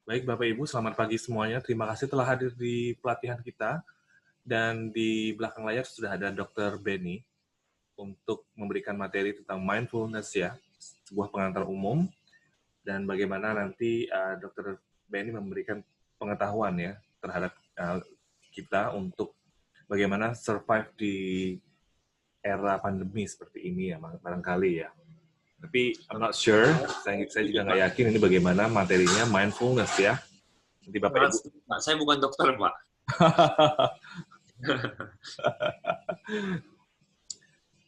Baik Bapak Ibu, selamat pagi semuanya. Terima kasih telah hadir di pelatihan kita. Dan di belakang layar sudah ada Dr. Benny untuk memberikan materi tentang mindfulness ya, sebuah pengantar umum, dan bagaimana nanti Dr. Benny memberikan pengetahuan ya terhadap kita untuk bagaimana survive di era pandemi seperti ini ya, barangkali ya. Tapi I'm not sure, saya juga nggak yakin ini bagaimana materinya mindfulness ya. Nanti Bapak Ibu. Pak, saya bukan dokter, Pak.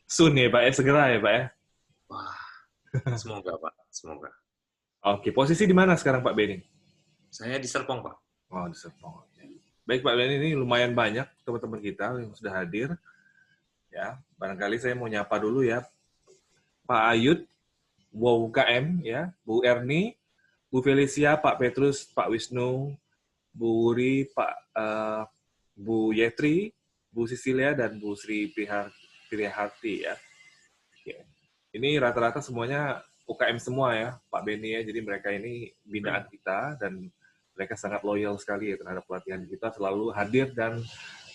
Soon ya Pak ya, segera ya Pak ya. Wah, semoga Pak, semoga. Oke, posisi di mana sekarang Pak Benny? Saya di Serpong, Pak. Oh, di Serpong. Baik Pak Benny, ini lumayan banyak teman-teman kita yang sudah hadir. Ya, barangkali saya mau nyapa dulu ya. Pak Ayud, Bu UKM ya, Bu Erni, Bu Felicia, Pak Petrus, Pak Wisnu, Bu Wuri, Bu Yetri, Bu Sisilia, dan Bu Sri Priharti ya. Ini rata-rata semuanya UKM semua ya, Pak Benny ya. Jadi mereka ini binaan kita dan mereka sangat loyal sekali ya terhadap pelatihan kita, selalu hadir dan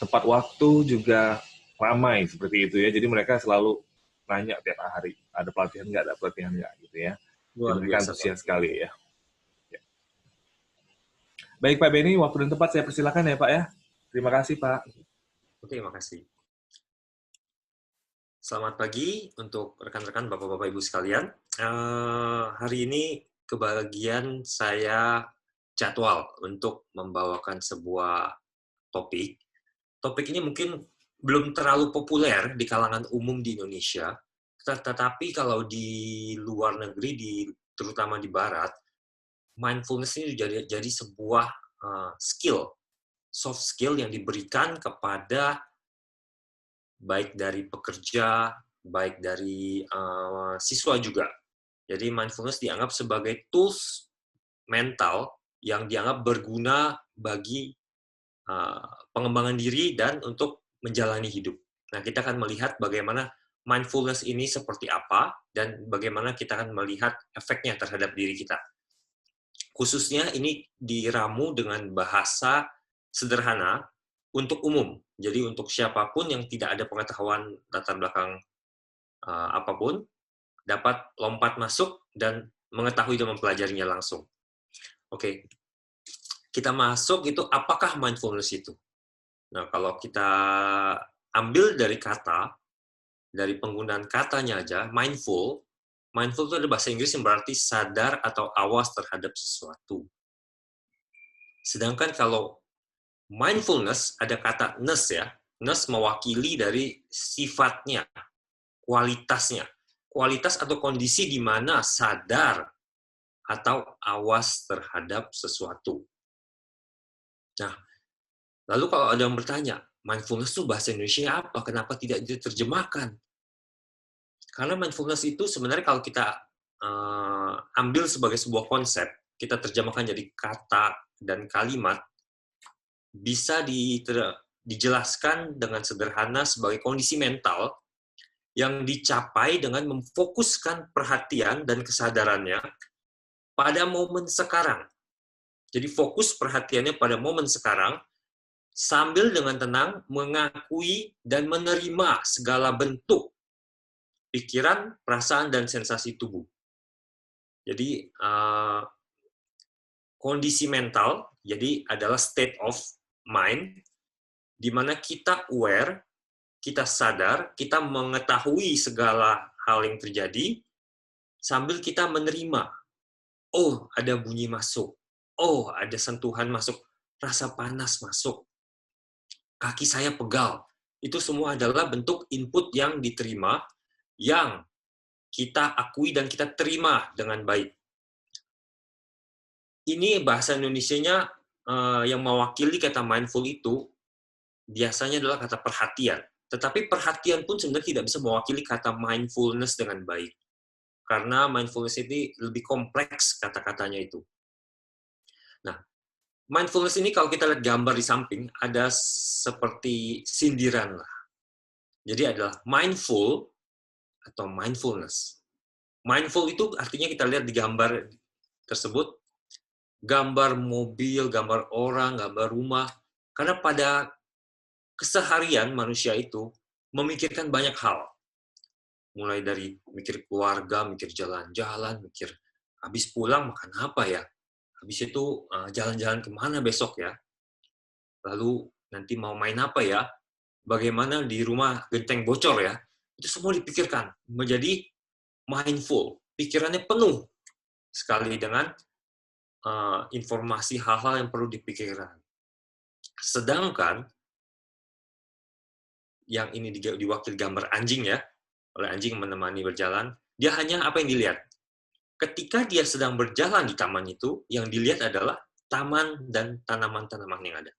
tepat waktu juga ramai seperti itu ya. Jadi mereka selalu nanya tiap hari, ada pelatihan nggak, ada pelatihan nggak gitu ya. Jadi mereka antusias sekali ya. Baik Pak Benny, waktu dan tempat saya persilakan ya Pak ya. Terima kasih Pak. Oke, terima kasih. Selamat pagi untuk rekan-rekan Bapak-Bapak Ibu sekalian. Hari ini kebagian saya jadwal untuk membawakan sebuah topik. Topik ini mungkin belum terlalu populer di kalangan umum di Indonesia, tetapi kalau di luar negeri, terutama di Barat, mindfulness ini jadi sebuah skill, soft skill yang diberikan kepada baik dari pekerja, baik dari siswa juga. Jadi mindfulness dianggap sebagai tools mental yang dianggap berguna bagi pengembangan diri dan untuk menjalani hidup. Nah, kita akan melihat bagaimana mindfulness ini seperti apa dan bagaimana kita akan melihat efeknya terhadap diri kita. Khususnya ini diramu dengan bahasa sederhana untuk umum. Jadi untuk siapapun yang tidak ada pengetahuan latar belakang apapun, dapat lompat masuk dan mengetahui dan mempelajarinya langsung. Oke, kita masuk itu apakah mindfulness itu? Nah, kalau kita ambil dari kata, dari penggunaan katanya aja, mindful itu ada bahasa Inggris yang berarti sadar atau awas terhadap sesuatu. Sedangkan kalau mindfulness, ada kata ness ya, ness mewakili dari sifatnya, kualitasnya. Kualitas atau kondisi di mana sadar atau awas terhadap sesuatu. Nah, lalu kalau ada yang bertanya, mindfulness itu bahasa Indonesia apa? Kenapa tidak diterjemahkan? Karena mindfulness itu sebenarnya kalau kita ambil sebagai sebuah konsep, kita terjemahkan jadi kata dan kalimat, bisa dijelaskan dengan sederhana sebagai kondisi mental yang dicapai dengan memfokuskan perhatian dan kesadarannya pada momen sekarang. Jadi fokus perhatiannya pada momen sekarang, sambil dengan tenang mengakui dan menerima segala bentuk pikiran, perasaan, dan sensasi tubuh. Jadi kondisi mental, jadi adalah state of mind, di mana kita aware, kita sadar, kita mengetahui segala hal yang terjadi, sambil kita menerima. Oh, ada bunyi masuk. Oh, ada sentuhan masuk. Rasa panas masuk. Kaki saya pegal. Itu semua adalah bentuk input yang diterima, yang kita akui dan kita terima dengan baik. Ini bahasa Indonesianya yang mewakili kata mindful itu biasanya adalah kata perhatian. Tetapi perhatian pun sebenarnya tidak bisa mewakili kata mindfulness dengan baik. Karena mindfulness ini lebih kompleks kata-katanya itu. Nah, mindfulness ini kalau kita lihat gambar di samping, ada seperti sindiran lah. Jadi adalah mindful atau mindfulness. Mindful itu artinya kita lihat di gambar tersebut, gambar mobil, gambar orang, gambar rumah. Karena pada keseharian manusia itu memikirkan banyak hal. Mulai dari mikir keluarga, mikir jalan-jalan, mikir habis pulang makan apa ya? Habis itu jalan-jalan kemana besok ya? Lalu nanti mau main apa ya? Bagaimana di rumah genteng bocor ya? Itu semua dipikirkan. Menjadi mindful. Pikirannya penuh sekali dengan informasi hal-hal yang perlu dipikirkan. Sedangkan yang ini diwakili gambar anjing ya, oleh anjing menemani berjalan, dia hanya apa yang dilihat. Ketika dia sedang berjalan di taman itu, yang dilihat adalah taman dan tanaman-tanaman yang ada.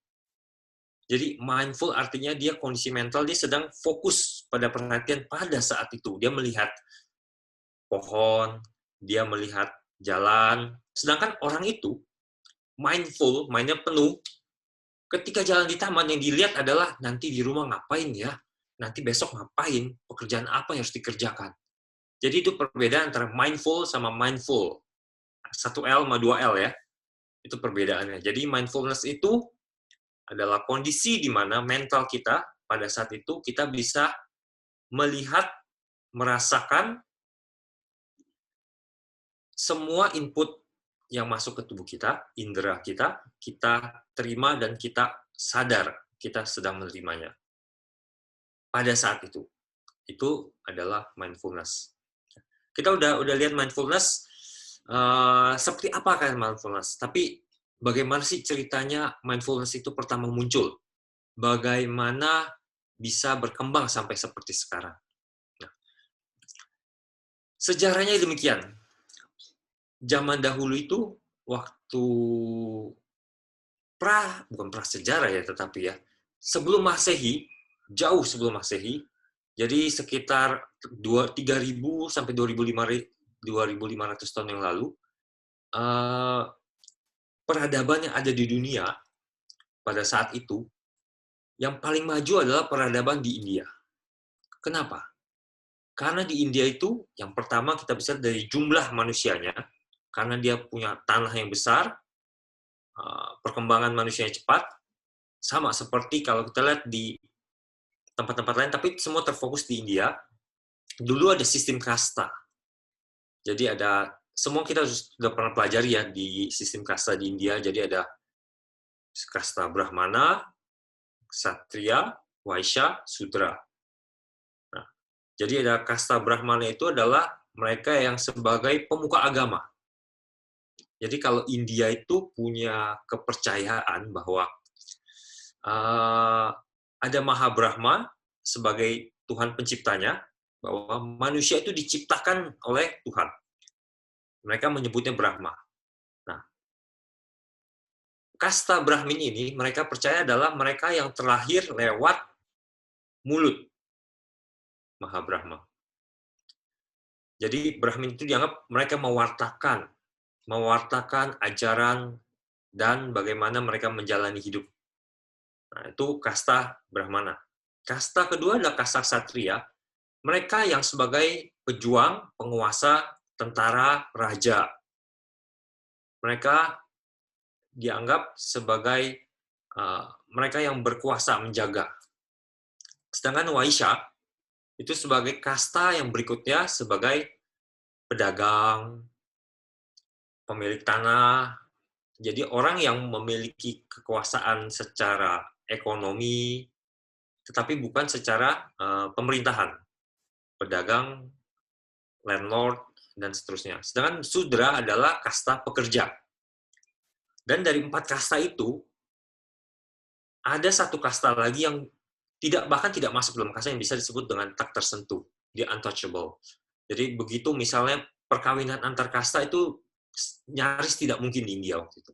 Jadi mindful artinya dia kondisi mental, dia sedang fokus pada perhatian pada saat itu. Dia melihat pohon, dia melihat jalan. Sedangkan orang itu mindful, mindnya penuh, ketika jalan di taman yang dilihat adalah nanti di rumah ngapain ya, nanti besok ngapain, pekerjaan apa yang harus dikerjakan. Jadi itu perbedaan antara mindful sama mindful. 1L sama 2L ya. Itu perbedaannya. Jadi mindfulness itu adalah kondisi di mana mental kita pada saat itu kita bisa melihat, merasakan semua input yang masuk ke tubuh kita, indera kita terima dan kita sadar kita sedang menerimanya. Pada saat itu. Itu adalah mindfulness. Kita udah lihat mindfulness seperti apa kan mindfulness. Tapi bagaimana sih ceritanya mindfulness itu pertama muncul? Bagaimana bisa berkembang sampai seperti sekarang? Nah, sejarahnya demikian. Zaman dahulu itu waktu bukan prasejarah ya, tetapi ya sebelum Masehi, jauh sebelum Masehi, jadi sekitar 3.000 sampai 2.500 tahun yang lalu, peradaban yang ada di dunia pada saat itu, yang paling maju adalah peradaban di India. Kenapa? Karena di India itu, yang pertama kita bisa dari jumlah manusianya, karena dia punya tanah yang besar, perkembangan manusianya cepat, sama seperti kalau kita lihat di tempat-tempat lain, tapi semua terfokus di India. Dulu ada sistem kasta. Jadi ada, semua kita sudah pernah pelajari ya di sistem kasta di India. Jadi ada kasta Brahmana, Ksatria, Waisya, Sudra. Nah, jadi ada kasta Brahmana itu adalah mereka yang sebagai pemuka agama. Jadi kalau India itu punya kepercayaan bahwa ada Mahabrahma sebagai Tuhan penciptanya, bahwa manusia itu diciptakan oleh Tuhan. Mereka menyebutnya Brahma. Nah, kasta Brahmin ini mereka percaya adalah mereka yang terlahir lewat mulut Mahabrahma. Jadi Brahmin itu dianggap mereka mewartakan ajaran dan bagaimana mereka menjalani hidup. Nah, itu kasta Brahmana. Kasta kedua adalah kasta Ksatria. Mereka yang sebagai pejuang, penguasa, tentara, raja. Mereka dianggap sebagai mereka yang berkuasa menjaga. Sedangkan Waisya itu sebagai kasta yang berikutnya sebagai pedagang, pemilik tanah. Jadi orang yang memiliki kekuasaan secara ekonomi, tetapi bukan secara pemerintahan. Pedagang, landlord, dan seterusnya. Sedangkan Sudra adalah kasta pekerja. Dan dari 4 kasta itu, ada satu kasta lagi yang bahkan tidak masuk dalam kasta yang bisa disebut dengan tak tersentuh, dia untouchable. Jadi begitu misalnya perkawinan antar kasta itu nyaris tidak mungkin di India waktu itu.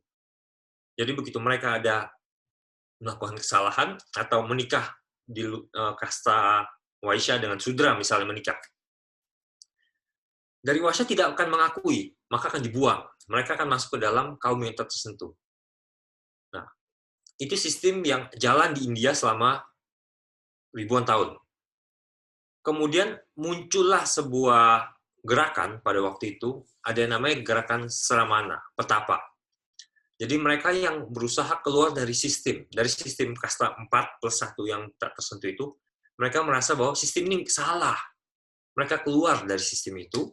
Jadi begitu mereka ada melakukan kesalahan atau menikah di kasta Waisya dengan Sudra misalnya menikah, dari Waisya tidak akan mengakui, maka akan dibuang. Mereka akan masuk ke dalam kaum yang tersentuh. Nah, itu sistem yang jalan di India selama ribuan tahun. Kemudian muncullah sebuah gerakan pada waktu itu, ada yang namanya gerakan Sramana, petapa. Jadi mereka yang berusaha keluar dari sistem kasta 4 plus 1 yang tak tersentuh itu, mereka merasa bahwa sistem ini salah. Mereka keluar dari sistem itu,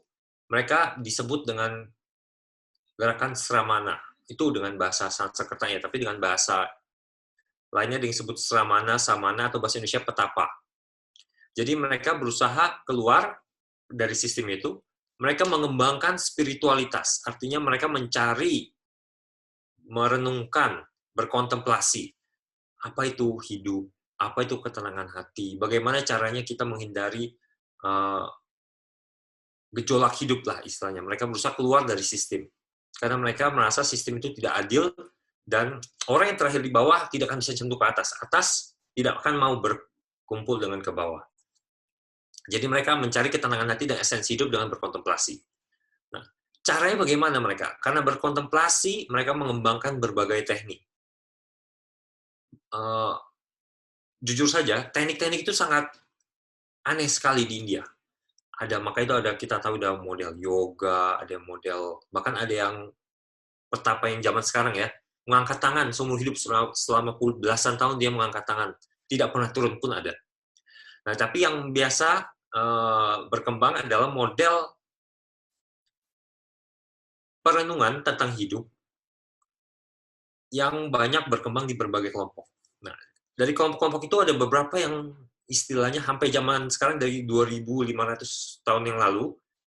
mereka disebut dengan gerakan Sramana. Itu dengan bahasa Sanskertanya, tapi dengan bahasa lainnya disebut Sramana, Samana, atau bahasa Indonesia petapa. Jadi mereka berusaha keluar dari sistem itu, mereka mengembangkan spiritualitas, artinya mereka mencari, merenungkan, berkontemplasi. Apa itu hidup? Apa itu ketenangan hati? Bagaimana caranya kita menghindari gejolak hidup lah istilahnya. Mereka berusaha keluar dari sistem. Karena mereka merasa sistem itu tidak adil, dan orang yang terakhir di bawah tidak akan bisa sentuh ke atas. Atas tidak akan mau berkumpul dengan ke bawah. Jadi mereka mencari ketenangan hati dan esensi hidup dengan berkontemplasi. Nah, caranya bagaimana mereka? Karena berkontemplasi, mereka mengembangkan berbagai teknik. Jujur saja, teknik-teknik itu sangat aneh sekali di India. Maka itu kita tahu ada model yoga, ada model, bahkan ada yang petapa yang zaman sekarang ya, mengangkat tangan seumur hidup selama belasan tahun dia mengangkat tangan, tidak pernah turun pun ada. Nah, tapi yang biasa berkembang adalah model perenungan tentang hidup yang banyak berkembang di berbagai kelompok. Nah, dari kelompok-kelompok itu ada beberapa yang istilahnya sampai zaman sekarang dari 2.500 tahun yang lalu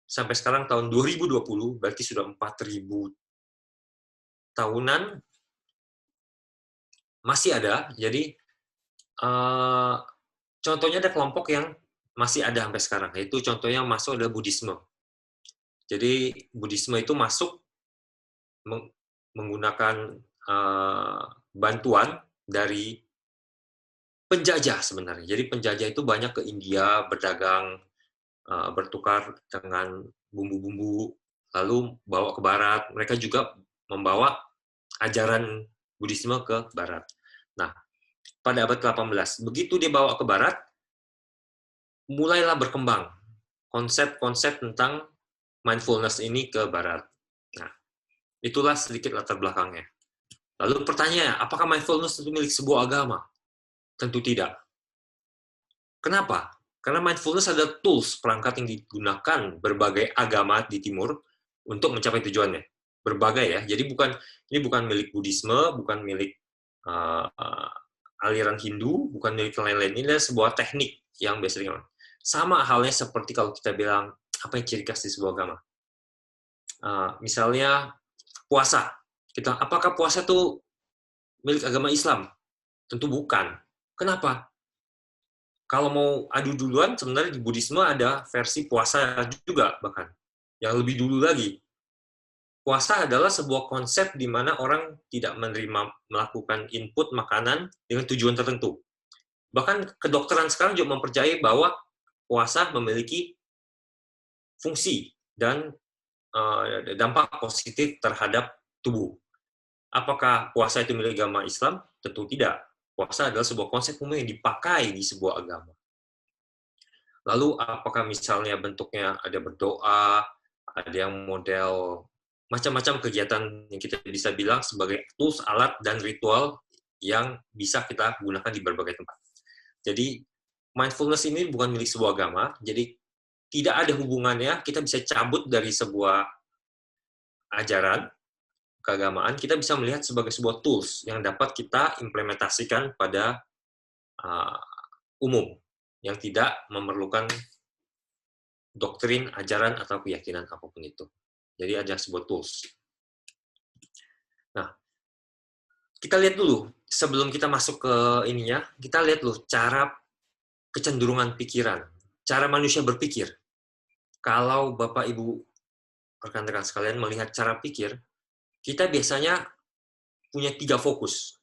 sampai sekarang tahun 2020, berarti sudah 4.000 tahunan masih ada. Jadi contohnya ada kelompok yang masih ada sampai sekarang, yaitu contohnya yang masuk adalah Buddhisme. Jadi Buddhisme itu masuk menggunakan bantuan dari penjajah sebenarnya. Jadi penjajah itu banyak ke India, berdagang, bertukar dengan bumbu-bumbu, lalu bawa ke barat. Mereka juga membawa ajaran Buddhisme ke barat. Nah, pada abad ke-18, begitu dia bawa ke barat, mulailah berkembang konsep-konsep tentang mindfulness ini ke barat. Nah, itulah sedikit latar belakangnya. Lalu pertanyaannya, apakah mindfulness itu milik sebuah agama? Tentu tidak. Kenapa? Karena mindfulness adalah tools, perangkat yang digunakan berbagai agama di timur untuk mencapai tujuannya. Berbagai ya. Jadi ini bukan milik Buddhisme, bukan milik aliran Hindu, bukan milik lain-lain. Ini adalah sebuah teknik yang biasa digunakan. Sama halnya seperti kalau kita bilang apa yang ciri khas di sebuah agama. Misalnya puasa. Apakah puasa itu milik agama Islam? Tentu bukan. Kenapa? Kalau mau adu duluan, sebenarnya di Buddhisme ada versi puasa juga bahkan. Yang lebih dulu lagi. Puasa adalah sebuah konsep di mana orang tidak melakukan input makanan dengan tujuan tertentu. Bahkan kedokteran sekarang juga mempercayai bahwa puasa memiliki fungsi dan dampak positif terhadap tubuh. Apakah puasa itu milik agama Islam? Tentu tidak. Puasa adalah sebuah konsep umum yang dipakai di sebuah agama. Lalu apakah misalnya bentuknya ada berdoa, ada yang model macam-macam kegiatan yang kita bisa bilang sebagai tools, alat, dan ritual yang bisa kita gunakan di berbagai tempat. Jadi mindfulness ini bukan milik sebuah agama, jadi tidak ada hubungannya, kita bisa cabut dari sebuah ajaran, keagamaan, kita bisa melihat sebagai sebuah tools yang dapat kita implementasikan pada umum, yang tidak memerlukan doktrin, ajaran, atau keyakinan apapun itu. Jadi ada sebuah tools. Nah, kita lihat dulu, sebelum kita masuk ke ininya, kita lihat dulu cara kecenderungan pikiran, cara manusia berpikir. Kalau Bapak Ibu rekan-rekan sekalian melihat cara pikir, kita biasanya punya 3 fokus,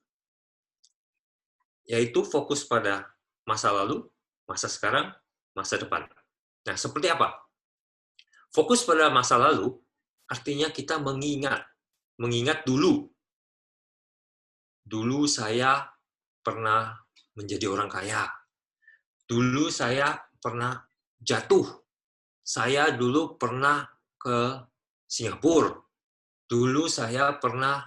yaitu fokus pada masa lalu, masa sekarang, masa depan. Nah, seperti apa? Fokus pada masa lalu, artinya kita mengingat dulu. Dulu saya pernah menjadi orang kaya. Dulu saya pernah jatuh. Saya dulu pernah ke Singapura. Dulu saya pernah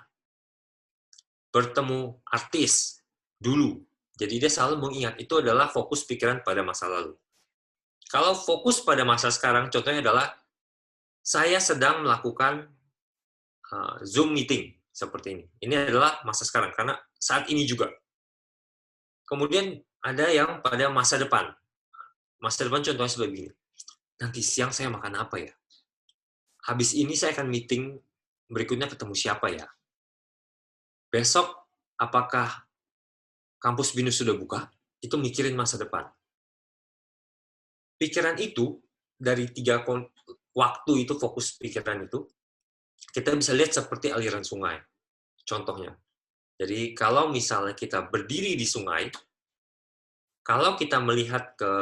bertemu artis dulu. Jadi dia selalu mengingat, itu adalah fokus pikiran pada masa lalu. Kalau fokus pada masa sekarang, contohnya adalah saya sedang melakukan Zoom meeting seperti ini. Ini adalah masa sekarang, karena saat ini juga. Kemudian ada yang pada masa depan. Masa depan contohnya seperti ini. Nanti siang saya makan apa ya? Habis ini saya akan meeting, berikutnya ketemu siapa ya? Besok, apakah kampus BINUS sudah buka? Itu mikirin masa depan. Pikiran itu, dari 3 waktu itu, fokus pikiran itu, kita bisa lihat seperti aliran sungai. Contohnya. Jadi, kalau misalnya kita berdiri di sungai, kalau kita melihat ke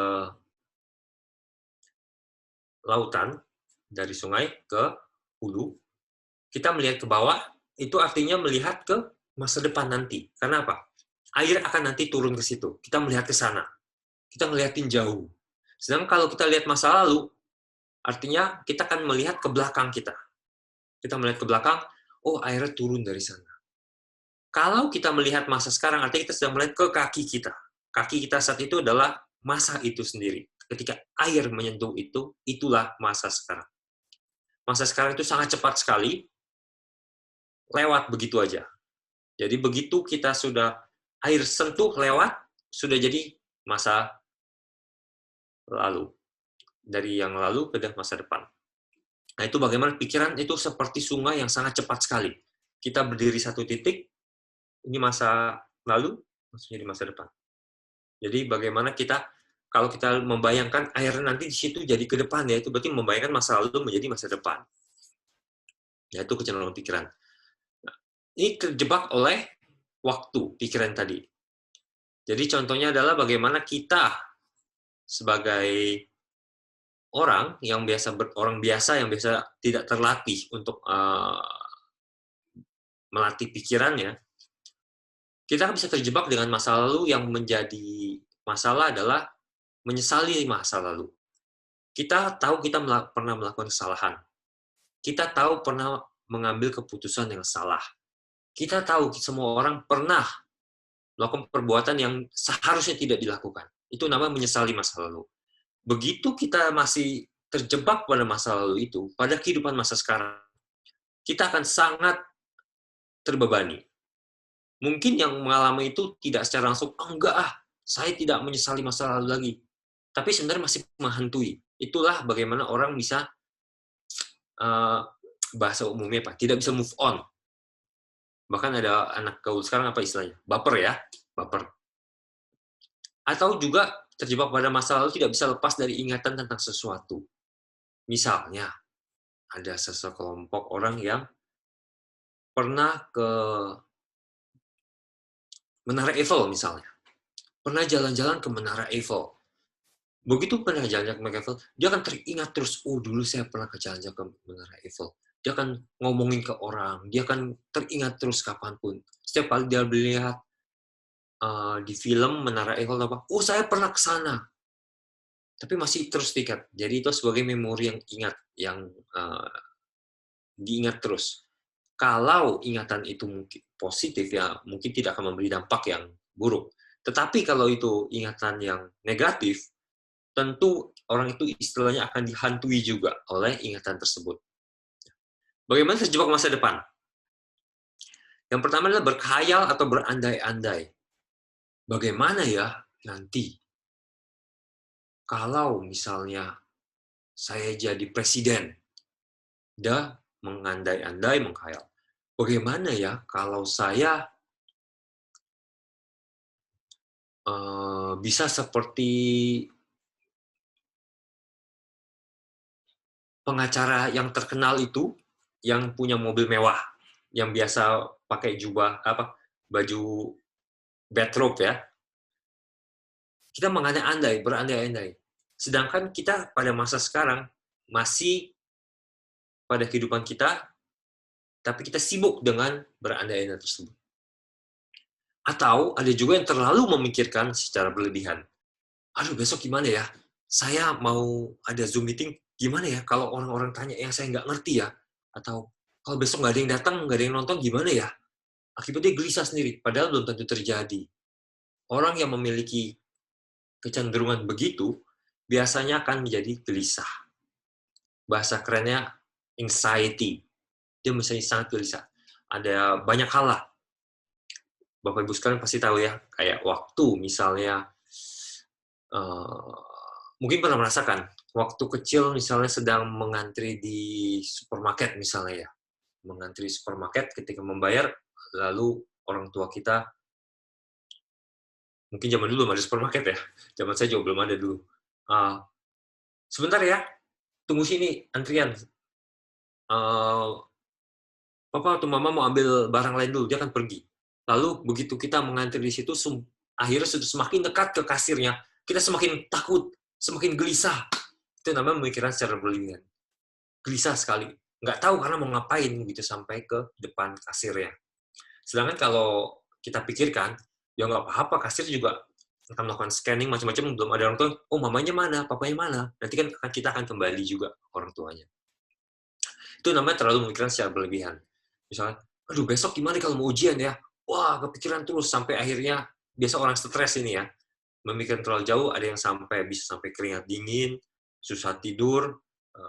lautan, dari sungai ke hulu, kita melihat ke bawah, itu artinya melihat ke masa depan nanti. Karena apa? Air akan nanti turun ke situ. Kita melihat ke sana. Kita ngeliatin jauh. Sedangkan kalau kita lihat masa lalu, artinya kita akan melihat ke belakang kita. Kita melihat ke belakang, oh airnya turun dari sana. Kalau kita melihat masa sekarang, artinya kita sedang melihat ke kaki kita. Kaki kita saat itu adalah masa itu sendiri. Ketika air menyentuh itu, itulah masa sekarang. Masa sekarang itu sangat cepat sekali, lewat begitu aja. Jadi begitu kita sudah air sentuh lewat, sudah jadi masa lalu. Dari yang lalu ke masa depan. Nah, itu bagaimana pikiran itu seperti sungai yang sangat cepat sekali. Kita berdiri satu titik, ini masa lalu, maksudnya di masa depan. Jadi bagaimana kita, kalau kita membayangkan air nanti di situ jadi ke depan, ya itu berarti membayangkan masa lalu menjadi masa depan. Ya, itu kecenderungan pikiran. Nah, ini terjebak oleh waktu, pikiran tadi. Jadi contohnya adalah bagaimana kita sebagai orang yang biasa yang biasa tidak terlatih untuk melatih pikirannya, kita bisa terjebak dengan masa lalu yang menjadi masalah adalah menyesali masa lalu. Kita tahu kita pernah melakukan kesalahan. Kita tahu pernah mengambil keputusan yang salah. Kita tahu semua orang pernah melakukan perbuatan yang seharusnya tidak dilakukan. Itu namanya menyesali masa lalu. Begitu kita masih terjebak pada masa lalu itu, pada kehidupan masa sekarang, kita akan sangat terbebani. Mungkin yang mengalami itu tidak secara langsung, enggak saya tidak menyesali masa lalu lagi. Tapi sebenarnya masih menghantui. Itulah bagaimana orang bisa, bahasa umumnya tidak bisa move on. Bahkan ada anak gaul sekarang apa istilahnya? Baper ya, baper. Atau juga terjebak pada masa lalu tidak bisa lepas dari ingatan tentang sesuatu. Misalnya, ada sekelompok orang yang pernah ke Menara Eiffel misalnya. Pernah jalan-jalan ke Menara Eiffel. Begitu pernah jalan-jalan ke Menara Eiffel, dia akan teringat terus, oh dulu saya pernah ke jalan-jalan ke Menara Eiffel. Dia akan ngomongin ke orang, dia akan teringat terus kapanpun. Setiap kali dia melihat di film Menara Eiffel, oh saya pernah ke sana. Tapi masih terus diingat. Jadi itu sebagai memori yang diingat terus. Kalau ingatan itu mungkin positif, ya mungkin tidak akan memberi dampak yang buruk. Tetapi kalau itu ingatan yang negatif, tentu orang itu istilahnya akan dihantui juga oleh ingatan tersebut. Bagaimana terjebak masa depan? Yang pertama adalah berkhayal atau berandai-andai. Bagaimana ya nanti kalau misalnya saya jadi presiden? Dia mengandai-andai, menghayal. Bagaimana ya kalau saya bisa seperti pengacara yang terkenal itu, yang punya mobil mewah, yang biasa pakai jubah baju bathrobe ya. Kita mengandai-andai, berandai-andai. Sedangkan kita pada masa sekarang masih pada kehidupan kita, tapi kita sibuk dengan berandai-andai tersebut. Atau ada juga yang terlalu memikirkan secara berlebihan. Aduh, besok gimana ya? Saya mau ada Zoom meeting, gimana ya kalau orang-orang tanya yang saya nggak ngerti ya? Atau kalau besok nggak ada yang datang, nggak ada yang nonton, gimana ya? Akibatnya gelisah sendiri, padahal belum tentu terjadi. Orang yang memiliki kecenderungan begitu, biasanya akan menjadi gelisah. Bahasa kerennya anxiety. Dia misalnya sangat gelisah. Ada banyak hal lah. Bapak Ibu sekalian pasti tahu ya, kayak waktu misalnya, mungkin pernah merasakan, waktu kecil misalnya sedang mengantri di supermarket misalnya ya, mengantri supermarket ketika membayar, lalu orang tua kita, mungkin zaman dulu belum ada supermarket ya, zaman saya juga belum ada dulu. Sebentar ya, tunggu sini antrian. Papa atau mama mau ambil barang lain dulu, dia akan pergi. Lalu begitu kita mengantri di situ, akhirnya sudah semakin dekat ke kasirnya, kita semakin takut, semakin gelisah. Itu namanya pemikiran secara berlebihan. Gelisah sekali. Nggak tahu karena mau ngapain gitu sampai ke depan kasirnya. Sedangkan kalau kita pikirkan, ya nggak apa-apa, kasir juga akan melakukan scanning macam-macam, belum ada orang tua, oh mamanya mana, papanya mana, nanti kan kita akan kembali juga orang tuanya. Itu namanya terlalu memikirkan secara berlebihan. Misalnya, aduh besok gimana kalau mau ujian ya, wah kepikiran terus, sampai akhirnya, biasa orang stres ini ya, memikirkan terlalu jauh, ada yang bisa sampai keringat dingin, susah tidur,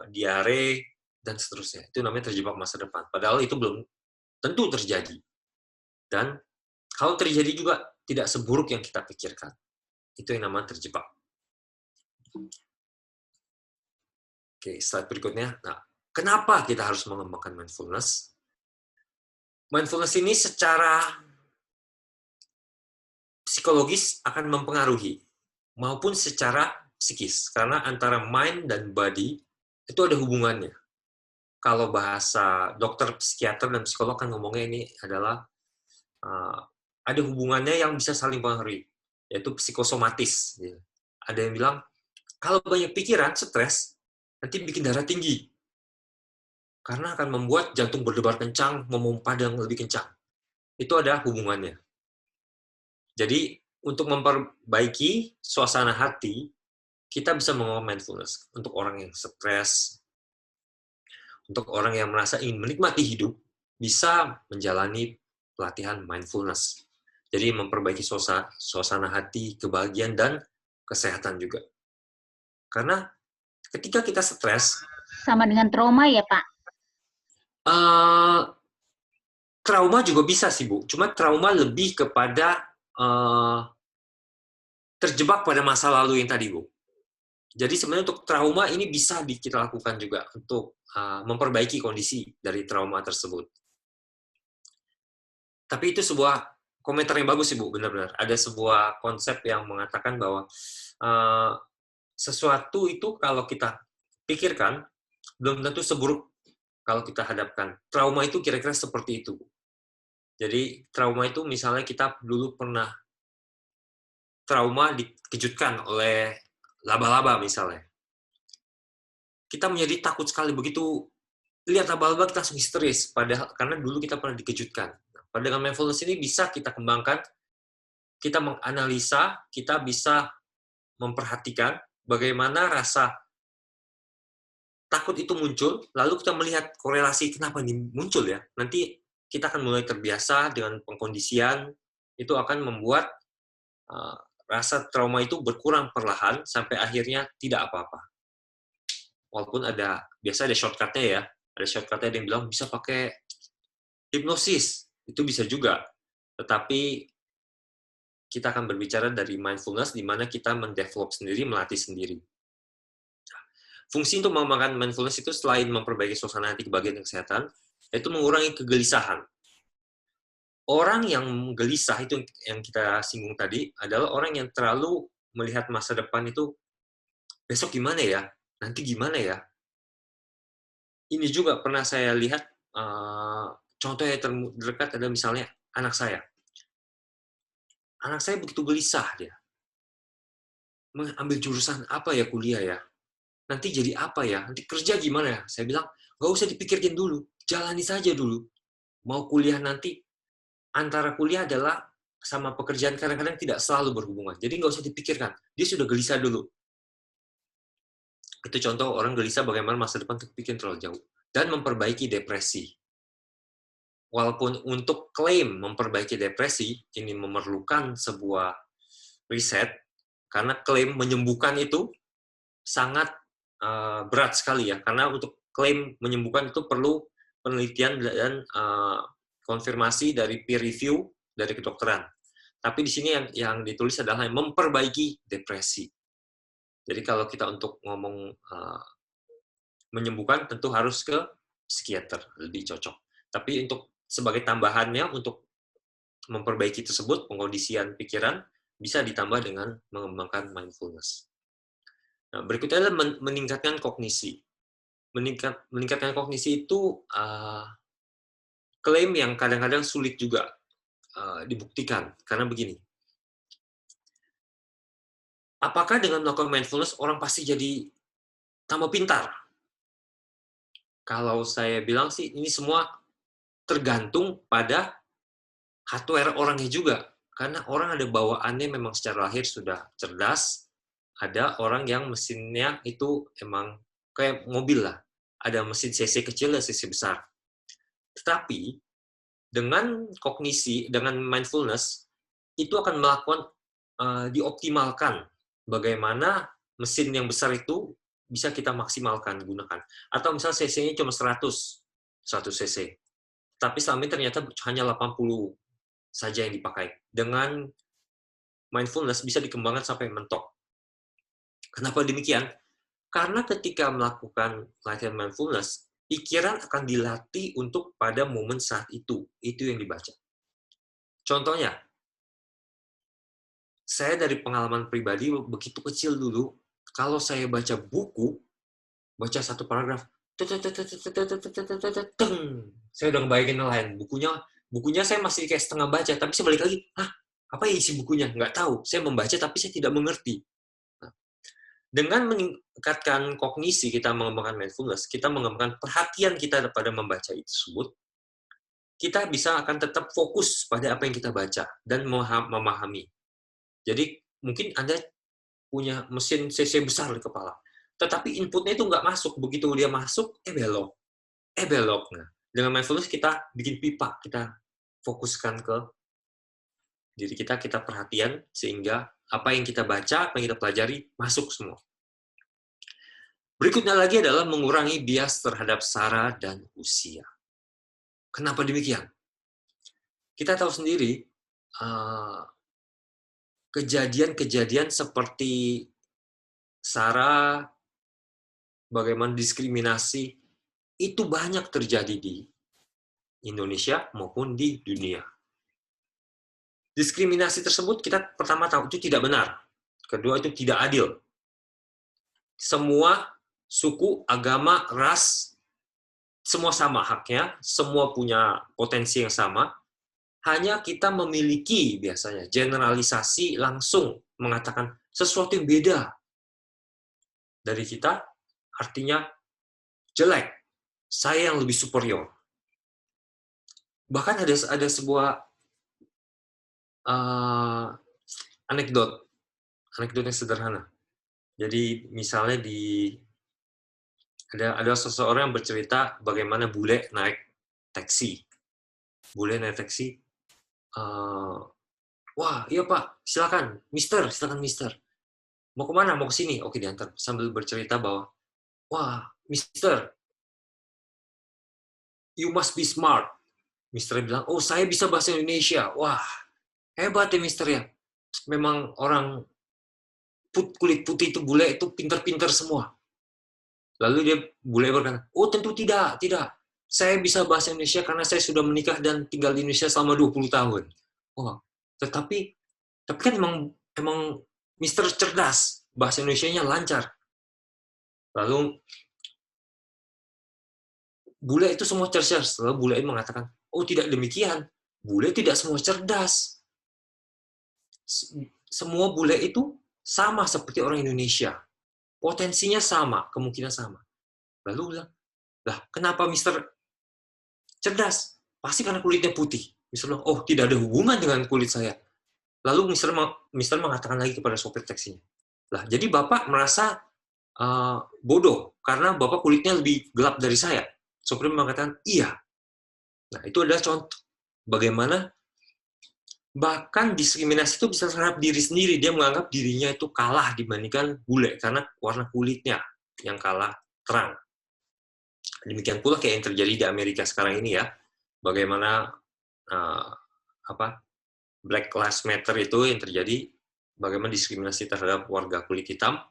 diare, dan seterusnya. Itu namanya terjebak masa depan. Padahal itu belum tentu terjadi. Dan kalau terjadi juga tidak seburuk yang kita pikirkan. Itu yang namanya terjebak. Oke, slide berikutnya. Nah, kenapa kita harus mengembangkan mindfulness? Mindfulness ini secara psikologis akan mempengaruhi, maupun secara psikis. Karena antara mind dan body itu ada hubungannya. Kalau bahasa dokter, psikiater, dan psikolog kan ngomongnya ini adalah ada hubungannya yang bisa saling mempengaruhi, yaitu psikosomatis. Ada yang bilang, kalau banyak pikiran, stres, nanti bikin darah tinggi. Karena akan membuat jantung berdebar kencang, memompa dengan lebih kencang. Itu ada hubungannya. Jadi, untuk memperbaiki suasana hati, kita bisa menggunakan mindfulness. Untuk orang yang stres, untuk orang yang merasa ingin menikmati hidup, bisa menjalani pelatihan mindfulness. Jadi memperbaiki suasana hati, kebahagiaan, dan kesehatan juga. Karena ketika kita stres, sama dengan trauma ya Pak? Trauma juga bisa sih Bu, cuma trauma lebih kepada terjebak pada masa lalu yang tadi Bu. Jadi sebenarnya untuk trauma ini bisa kita lakukan juga untuk memperbaiki kondisi dari trauma tersebut. Tapi itu sebuah komentar yang bagus sih Bu, benar-benar. Ada sebuah konsep yang mengatakan bahwa sesuatu itu kalau kita pikirkan, belum tentu seburuk kalau kita hadapkan. Trauma itu kira-kira seperti itu. Jadi trauma itu misalnya kita dulu pernah trauma dikejutkan oleh laba-laba misalnya. Kita menjadi takut sekali begitu lihat laba-laba kita langsung histeris, padahal karena dulu kita pernah dikejutkan. Pada dengan mindfulness ini bisa kita kembangkan, kita menganalisa, kita bisa memperhatikan bagaimana rasa takut itu muncul, lalu kita melihat korelasi kenapa ini muncul ya. Nanti kita akan mulai terbiasa dengan pengkondisian, itu akan membuat rasa trauma itu berkurang perlahan sampai akhirnya tidak apa-apa. Walaupun biasa ada shortcut-nya ya, ada shortcut-nya yang bilang bisa pakai hipnosis, itu bisa juga. Tetapi kita akan berbicara dari mindfulness, di mana kita mendevelop sendiri, melatih sendiri. Fungsi untuk mengembangkan mindfulness itu selain memperbaiki suasana hati, kebahagiaan, dan kesehatan, itu mengurangi kegelisahan. Orang yang gelisah itu yang kita singgung tadi adalah orang yang terlalu melihat masa depan itu besok gimana ya, nanti gimana ya. Ini juga pernah saya lihat contoh yang terdekat adalah misalnya anak saya. Anak saya begitu gelisah dia. Mengambil jurusan apa ya kuliah ya? Nanti jadi apa ya? Nanti kerja gimana ya? Saya bilang, nggak usah dipikirkan dulu, jalani saja dulu. Mau kuliah nanti, antara kuliah adalah sama pekerjaan kadang-kadang tidak selalu berhubungan. Jadi nggak usah dipikirkan. Dia sudah gelisah dulu. Itu contoh orang gelisah bagaimana masa depan terpikir terlalu jauh. Dan memperbaiki depresi. walaupun untuk klaim memperbaiki depresi, ini memerlukan sebuah riset, karena klaim menyembuhkan itu sangat berat sekali ya, karena untuk klaim menyembuhkan itu perlu penelitian dan konfirmasi dari peer review dari kedokteran. Tapi di sini yang ditulis adalah memperbaiki depresi. Jadi kalau kita untuk ngomong menyembuhkan, tentu harus ke psikiater, lebih cocok. Tapi untuk sebagai tambahannya, untuk memperbaiki tersebut, pengkondisian pikiran, bisa ditambah dengan mengembangkan mindfulness. Nah, berikutnya adalah meningkatkan kognisi. Meningkatkan kognisi itu klaim yang kadang-kadang sulit juga dibuktikan, karena begini. Apakah dengan melakukan mindfulness orang pasti jadi tambah pintar? Kalau saya bilang sih, ini semua tergantung pada hardware orangnya juga. Karena orang ada bawaannya memang secara lahir sudah cerdas, ada orang yang mesinnya itu emang kayak mobil lah. Ada mesin cc kecil dan cc besar. Tetapi, dengan kognisi, dengan mindfulness, itu akan melakukan dioptimalkan bagaimana mesin yang besar itu bisa kita maksimalkan gunakan. Atau misalnya cc-nya cuma 100 cc. Tapi selama ini ternyata hanya 80 saja yang dipakai. Dengan mindfulness bisa dikembangkan sampai mentok. Kenapa demikian? Karena ketika melakukan latihan mindfulness, pikiran akan dilatih untuk pada momen saat itu. Itu yang dibaca. Contohnya, saya dari pengalaman pribadi begitu kecil dulu, kalau saya baca buku, baca satu paragraf, saya udah ngebayangin yang lain. Bukunya saya masih kayak setengah baca, tapi saya balik lagi, apa isi bukunya? Nggak tahu. Saya membaca, tapi saya tidak mengerti. Dengan meningkatkan kognisi, kita mengembangkan mindfulness, kita mengembangkan perhatian kita pada membaca itu tersebut, kita bisa akan tetap fokus pada apa yang kita baca dan memahami. Jadi mungkin Anda punya mesin cc besar di kepala, tetapi inputnya itu nggak masuk. Begitu dia masuk, belok. Nah, dengan mindfulness kita bikin pipa, kita fokuskan ke diri kita, kita perhatian, sehingga apa yang kita baca, apa yang kita pelajari, masuk semua. Berikutnya lagi adalah mengurangi bias terhadap sara dan usia. Kenapa demikian? Kita tahu sendiri, kejadian-kejadian seperti sara, bagaimana diskriminasi, itu banyak terjadi di Indonesia maupun di dunia. Diskriminasi tersebut kita pertama tahu itu tidak benar. Kedua, itu tidak adil. Semua suku, agama, ras, semua sama haknya, semua punya potensi yang sama. Hanya kita memiliki biasanya generalisasi langsung mengatakan sesuatu yang beda dari kita, artinya jelek. Saya yang lebih superior. Bahkan ada sebuah anekdot yang sederhana. Jadi misalnya ada seseorang yang bercerita bagaimana bule naik taksi. Bule naik taksi, wah iya Pak, silakan Mister. Mau kemana? Mau ke sini? Oke, diantar. Sambil bercerita bahwa, wah Mister, you must be smart. Mister bilang, oh saya bisa bahasa Indonesia. Wah, hebat ya Mister ya. Memang orang kulit putih itu bule itu pinter-pinter semua. Lalu bule berkata, oh tentu tidak. Saya bisa bahasa Indonesia karena saya sudah menikah dan tinggal di Indonesia selama 20 tahun. Oh, tetapi kan emang Mister cerdas, bahasa Indonesianya lancar. Lalu bule itu semua cerdas. Lalu bule itu mengatakan, oh tidak demikian. Bule tidak semua cerdas. Semua bule itu sama seperti orang Indonesia. Potensinya sama, kemungkinan sama. Lalu bilang, lah kenapa Mister cerdas? Pasti karena kulitnya putih. Mister bilang, oh tidak ada hubungan dengan kulit saya. Lalu Mister mengatakan lagi kepada sopir taksinya, lah jadi Bapak merasa bodoh karena Bapak kulitnya lebih gelap dari saya. Sopir mengatakan, iya. Nah, itu adalah contoh bagaimana bahkan diskriminasi itu bisa terhadap diri sendiri. Dia menganggap dirinya itu kalah dibandingkan bule karena warna kulitnya yang kalah terang. Demikian pula kayak yang terjadi di Amerika sekarang ini ya. Bagaimana Black Lives Matter itu yang terjadi, bagaimana diskriminasi terhadap warga kulit hitam.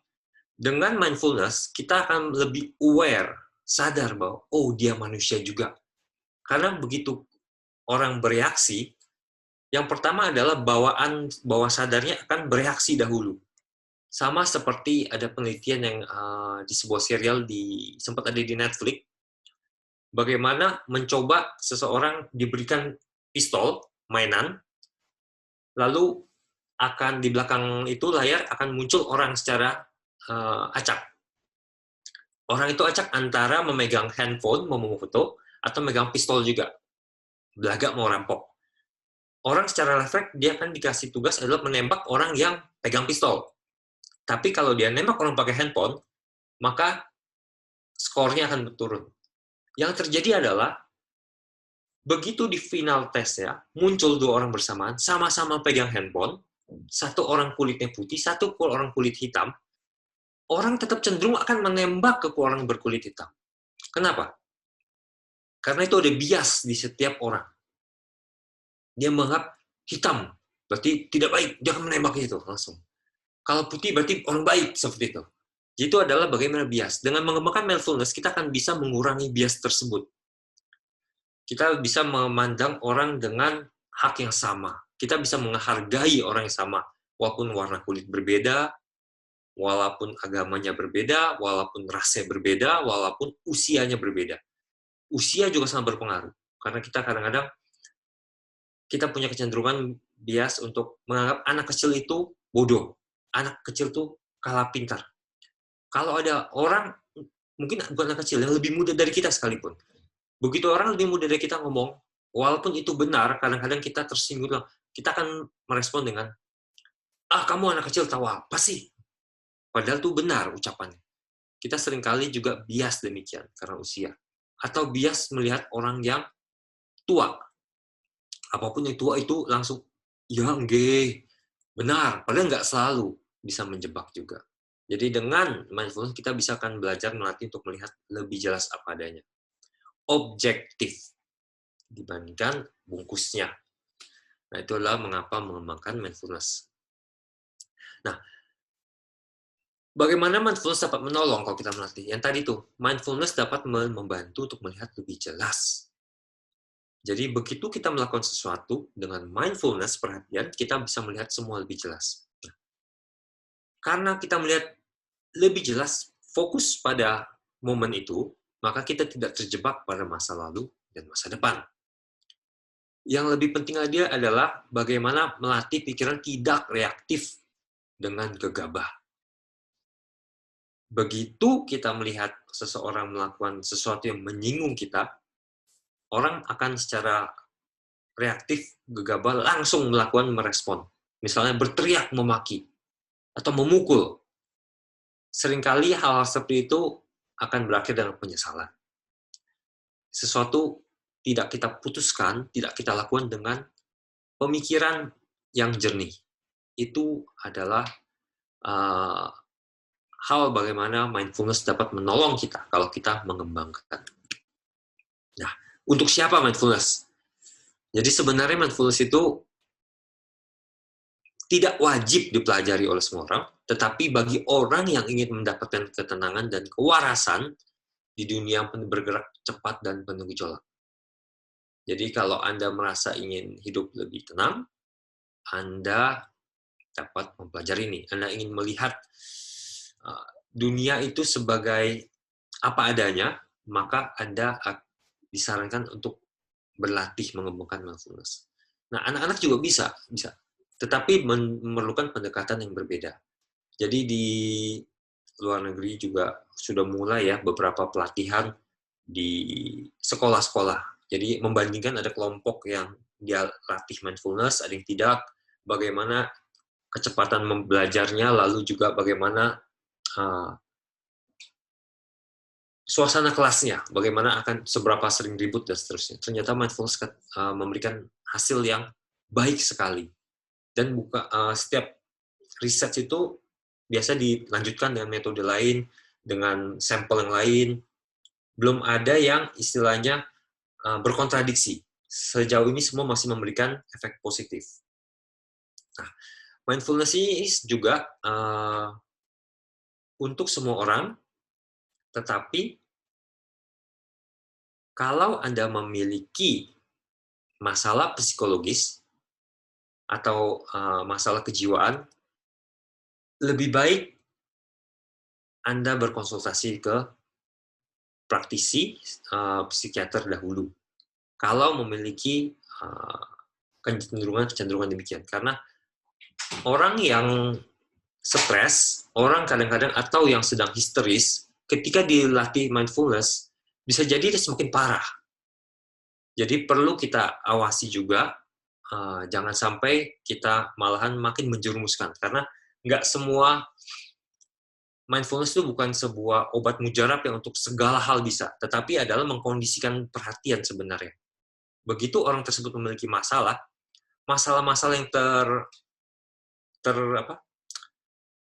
Dengan mindfulness, kita akan lebih aware, sadar bahwa, oh dia manusia juga. Karena begitu orang bereaksi, yang pertama adalah bawah sadarnya akan bereaksi dahulu. Sama seperti ada penelitian yang di sebuah serial sempat ada di Netflix, bagaimana mencoba seseorang diberikan pistol, mainan, lalu akan di belakang itu layar akan muncul orang secara acak. Orang itu acak antara memegang handphone, mau foto, atau memegang pistol juga. Belaga mau rampok. Orang secara refleks, dia akan dikasih tugas adalah menembak orang yang pegang pistol. Tapi kalau dia nembak orang pakai handphone, maka skornya akan turun. Yang terjadi adalah, begitu di final tesnya, muncul dua orang bersamaan, sama-sama pegang handphone, satu orang kulitnya putih, satu orang kulit hitam, orang tetap cenderung akan menembak ke orang berkulit hitam. Kenapa? Karena itu ada bias di setiap orang. Dia menganggap hitam, berarti tidak baik, dia akan menembak itu langsung. Kalau putih berarti orang baik, seperti itu. Itu adalah bagaimana bias. Dengan mengembangkan mindfulness, kita akan bisa mengurangi bias tersebut. Kita bisa memandang orang dengan hak yang sama. Kita bisa menghargai orang yang sama, walaupun warna kulit berbeda, walaupun agamanya berbeda, walaupun rasnya berbeda, walaupun usianya berbeda. Usia juga sangat berpengaruh. Karena kita kadang-kadang kita punya kecenderungan bias untuk menganggap anak kecil itu bodoh. Anak kecil itu kalah pintar. Kalau ada orang, mungkin bukan anak kecil, yang lebih muda dari kita sekalipun. Begitu orang lebih muda dari kita ngomong, walaupun itu benar, kadang-kadang kita tersinggung, kita akan merespon dengan, kamu anak kecil tahu apa sih? Padahal itu benar ucapannya. Kita seringkali juga bias demikian, karena usia. Atau bias melihat orang yang tua. Apapun yang tua itu langsung, ya enggak, benar. Padahal nggak selalu bisa menjebak juga. Jadi dengan mindfulness kita bisa akan belajar melatih untuk melihat lebih jelas apa adanya. Objektif dibandingkan bungkusnya. Nah, itu adalah mengapa mengembangkan mindfulness. Nah, bagaimana mindfulness dapat menolong kalau kita melatih? Yang tadi tuh, mindfulness dapat membantu untuk melihat lebih jelas. Jadi begitu kita melakukan sesuatu dengan mindfulness, perhatian, kita bisa melihat semua lebih jelas. Nah, karena kita melihat lebih jelas, fokus pada momen itu, maka kita tidak terjebak pada masa lalu dan masa depan. Yang lebih penting lagi adalah bagaimana melatih pikiran tidak reaktif dengan gegabah. Begitu kita melihat seseorang melakukan sesuatu yang menyinggung kita, orang akan secara reaktif, gegabah, langsung melakukan merespon. Misalnya berteriak, memaki, atau memukul. Seringkali hal seperti itu akan berakhir dengan penyesalan. Sesuatu tidak kita putuskan, tidak kita lakukan dengan pemikiran yang jernih. Itu adalah hal bagaimana mindfulness dapat menolong kita kalau kita mengembangkan. Nah, untuk siapa mindfulness? Jadi sebenarnya mindfulness itu tidak wajib dipelajari oleh semua orang, tetapi bagi orang yang ingin mendapatkan ketenangan dan kewarasan di dunia yang bergerak cepat dan penuh gejolak. Jadi kalau Anda merasa ingin hidup lebih tenang, Anda dapat mempelajari ini. Anda ingin melihat dunia itu sebagai apa adanya, maka Anda disarankan untuk berlatih mengembangkan mindfulness. Nah, anak-anak juga bisa, tetapi memerlukan pendekatan yang berbeda. Jadi di luar negeri juga sudah mulai ya beberapa pelatihan di sekolah-sekolah. Jadi membandingkan ada kelompok yang dia latih mindfulness, ada yang tidak, bagaimana kecepatan belajarnya, lalu juga bagaimana suasana kelasnya, bagaimana akan seberapa sering ribut dan seterusnya. Ternyata mindfulness memberikan hasil yang baik sekali. Dan setiap riset itu biasa dilanjutkan dengan metode lain, dengan sampel yang lain. Belum ada yang istilahnya berkontradiksi. Sejauh ini semua masih memberikan efek positif. Nah, mindfulness ini juga untuk semua orang, tetapi kalau Anda memiliki masalah psikologis atau masalah kejiwaan, lebih baik Anda berkonsultasi ke praktisi psikiater dahulu. Kalau memiliki kecenderungan demikian. Karena orang yang stres, orang kadang-kadang atau yang sedang histeris, ketika dilatih mindfulness, bisa jadi dia semakin parah. Jadi perlu kita awasi juga, jangan sampai kita malahan makin menjerumuskan. Karena nggak semua mindfulness itu bukan sebuah obat mujarab yang untuk segala hal bisa, tetapi adalah mengkondisikan perhatian sebenarnya. Begitu orang tersebut memiliki masalah-masalah yang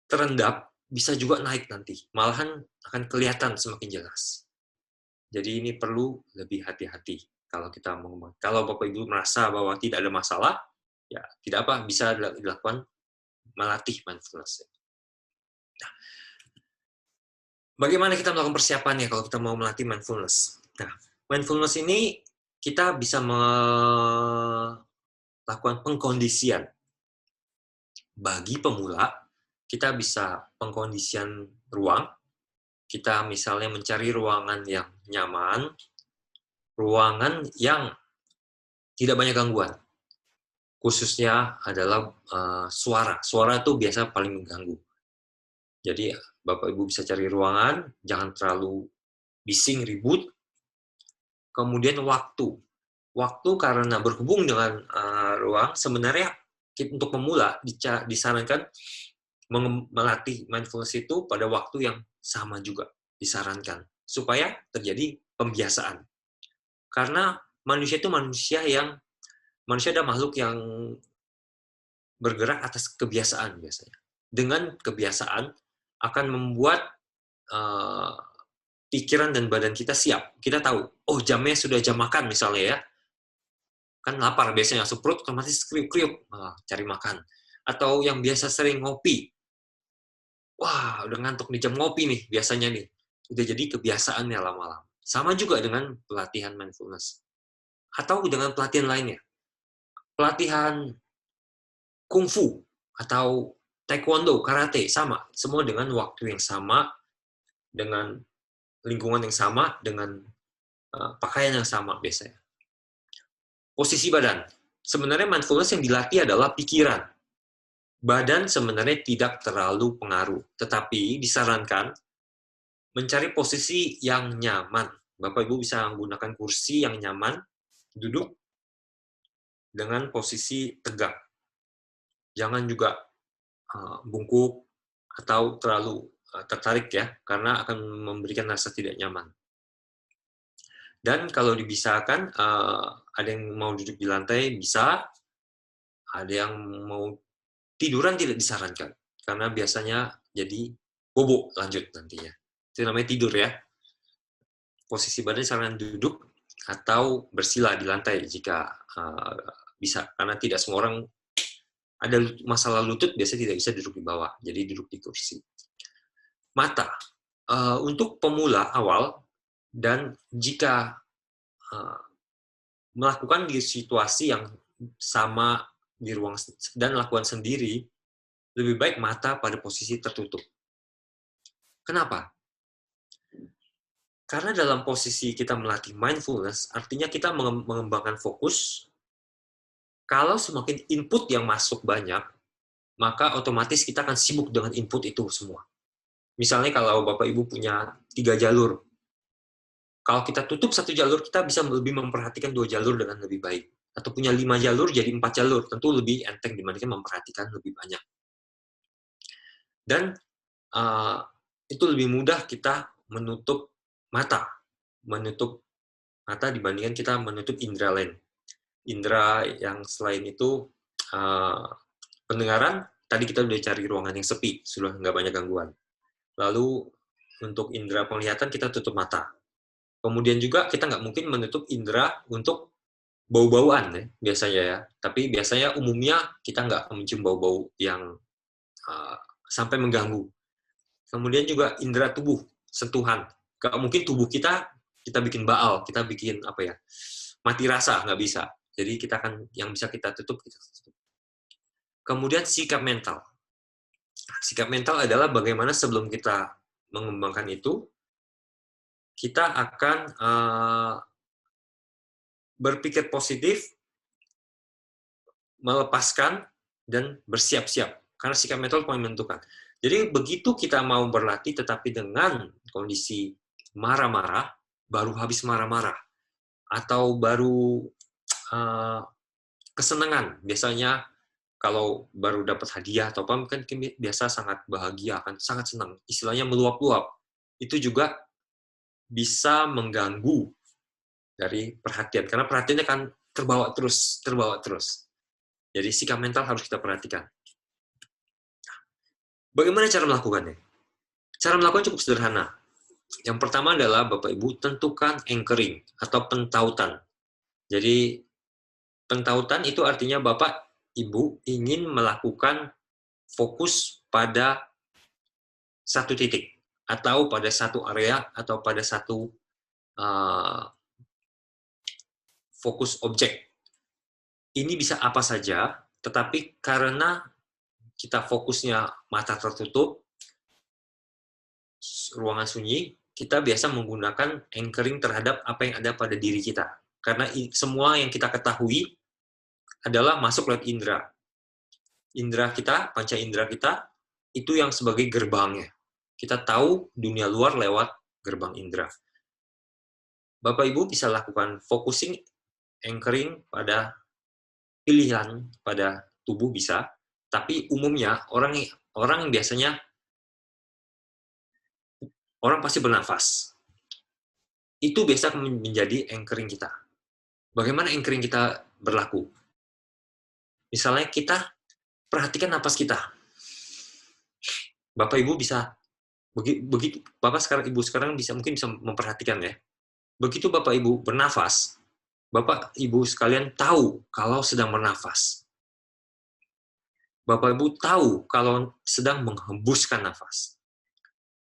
terendap bisa juga naik nanti, malahan akan kelihatan semakin jelas. Jadi ini perlu lebih hati-hati kalau kita mau. Kalau Bapak Ibu merasa bahwa tidak ada masalah, ya tidak apa, bisa dilakukan melatih mindfulness. Nah, bagaimana kita melakukan persiapannya kalau kita mau melatih mindfulness? Nah, mindfulness ini kita bisa melakukan pengkondisian. Bagi pemula, kita bisa pengkondisian ruang. Kita misalnya mencari ruangan yang nyaman, ruangan yang tidak banyak gangguan. Khususnya adalah suara. Suara itu biasa paling mengganggu. Jadi Bapak Ibu bisa cari ruangan, jangan terlalu bising, ribut. Kemudian waktu. Waktu karena berhubung dengan ruang, sebenarnya untuk pemula disarankan melatih mindfulness itu pada waktu yang sama juga disarankan supaya terjadi pembiasaan. Karena manusia itu manusia adalah makhluk yang bergerak atas kebiasaan biasanya. Dengan kebiasaan akan membuat pikiran dan badan kita siap. Kita tahu, oh jamnya sudah jam makan misalnya ya. Kan lapar biasanya, langsung perut otomatis kriuk-kriuk, cari makan. Atau yang biasa sering ngopi, wah udah ngantuk nih, jam ngopi nih biasanya nih. Udah jadi kebiasaannya lama-lama. Sama juga dengan pelatihan mindfulness. Atau dengan pelatihan lainnya. Pelatihan kungfu atau taekwondo, karate, sama. Semua dengan waktu yang sama, dengan lingkungan yang sama, dengan pakaian yang sama biasanya. Posisi badan. Sebenarnya mindfulness yang dilatih adalah pikiran. Badan sebenarnya tidak terlalu pengaruh, tetapi disarankan mencari posisi yang nyaman. Bapak Ibu bisa menggunakan kursi yang nyaman, duduk dengan posisi tegak. Jangan juga bungkuk atau terlalu tertarik ya, karena akan memberikan rasa tidak nyaman. Dan kalau dibisakan, ada yang mau duduk di lantai bisa, ada yang mau tiduran tidak disarankan, karena biasanya jadi bobo lanjut nantinya. Itu namanya tidur ya. Posisi badan disarankan duduk atau bersila di lantai jika bisa, karena tidak semua orang ada masalah lutut, biasanya tidak bisa duduk di bawah, jadi duduk di kursi. Mata. Untuk pemula awal, dan jika melakukan di situasi yang sama di ruang dan lakukan sendiri, lebih baik mata pada posisi tertutup. Kenapa? Karena dalam posisi kita melatih mindfulness, artinya kita mengembangkan fokus. Kalau semakin input yang masuk banyak, maka otomatis kita akan sibuk dengan input itu semua. Misalnya kalau Bapak Ibu punya 3 jalur, kalau kita tutup 1 jalur, kita bisa lebih memperhatikan 2 jalur dengan lebih baik. Atau punya 5 jalur jadi 4 jalur, tentu lebih enteng dibandingkan memperhatikan lebih banyak. Dan itu lebih mudah kita menutup mata, menutup mata dibandingkan kita menutup indera lain. Indera yang selain itu, pendengaran, tadi kita udah cari ruangan yang sepi, sudah nggak banyak gangguan. Lalu untuk indera penglihatan kita tutup mata. Kemudian juga kita nggak mungkin menutup indera untuk bau-bauan ya, biasanya ya. Tapi biasanya umumnya kita nggak mencium bau-bau yang sampai mengganggu. Kemudian juga indera tubuh, sentuhan. Nggak mungkin tubuh kita bikin baal, kita bikin mati rasa, nggak bisa. Jadi kita akan, yang bisa kita tutup, kita tutup. Kemudian sikap mental. Sikap mental adalah bagaimana sebelum kita mengembangkan itu, kita akan berpikir positif, melepaskan, dan bersiap-siap. Karena sikap mental paling menentukan. Jadi begitu kita mau berlatih, tetapi dengan kondisi marah-marah, baru habis marah-marah, atau baru kesenangan. Biasanya kalau baru dapat hadiah atau apa, kan biasa sangat bahagia, akan sangat senang. Istilahnya meluap-luap. Itu juga bisa mengganggu dari perhatian, karena perhatiannya kan terbawa terus. Jadi sikap mental harus kita perhatikan. Bagaimana cara melakukannya? Cara melakukan cukup sederhana. Yang pertama adalah Bapak Ibu tentukan anchoring atau pentautan. Jadi pentautan itu artinya Bapak Ibu ingin melakukan fokus pada satu titik, atau pada satu area, atau pada satu fokus objek. Ini bisa apa saja, tetapi karena kita fokusnya mata tertutup, ruangan sunyi, kita biasa menggunakan anchoring terhadap apa yang ada pada diri kita. Karena semua yang kita ketahui adalah masuk lewat indera. Indera kita, panca indera kita, itu yang sebagai gerbangnya. Kita tahu dunia luar lewat gerbang indera. Bapak Ibu bisa lakukan focusing, anchoring pada pilihan, pada tubuh bisa, tapi umumnya orang biasanya orang pasti bernafas. Itu biasa menjadi anchoring kita. Bagaimana anchoring kita berlaku? Misalnya kita perhatikan napas kita. Bapak Ibu bisa begitu Bapak sekarang, Ibu sekarang mungkin bisa memperhatikan ya. Begitu Bapak Ibu bernafas, Bapak Ibu sekalian tahu kalau sedang bernafas. Bapak Ibu tahu kalau sedang menghembuskan nafas.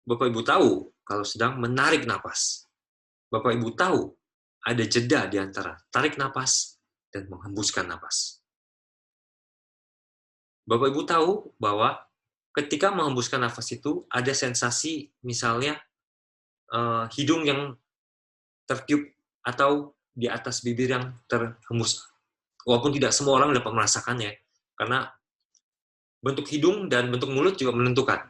Bapak Ibu tahu kalau sedang menarik nafas. Bapak Ibu tahu ada jeda di antara tarik nafas dan menghembuskan nafas. Bapak Ibu tahu bahwa ketika menghembuskan nafas itu ada sensasi misalnya hidung yang tertiup atau di atas bibir yang terhembus. Walaupun tidak semua orang dapat merasakannya, karena bentuk hidung dan bentuk mulut juga menentukan.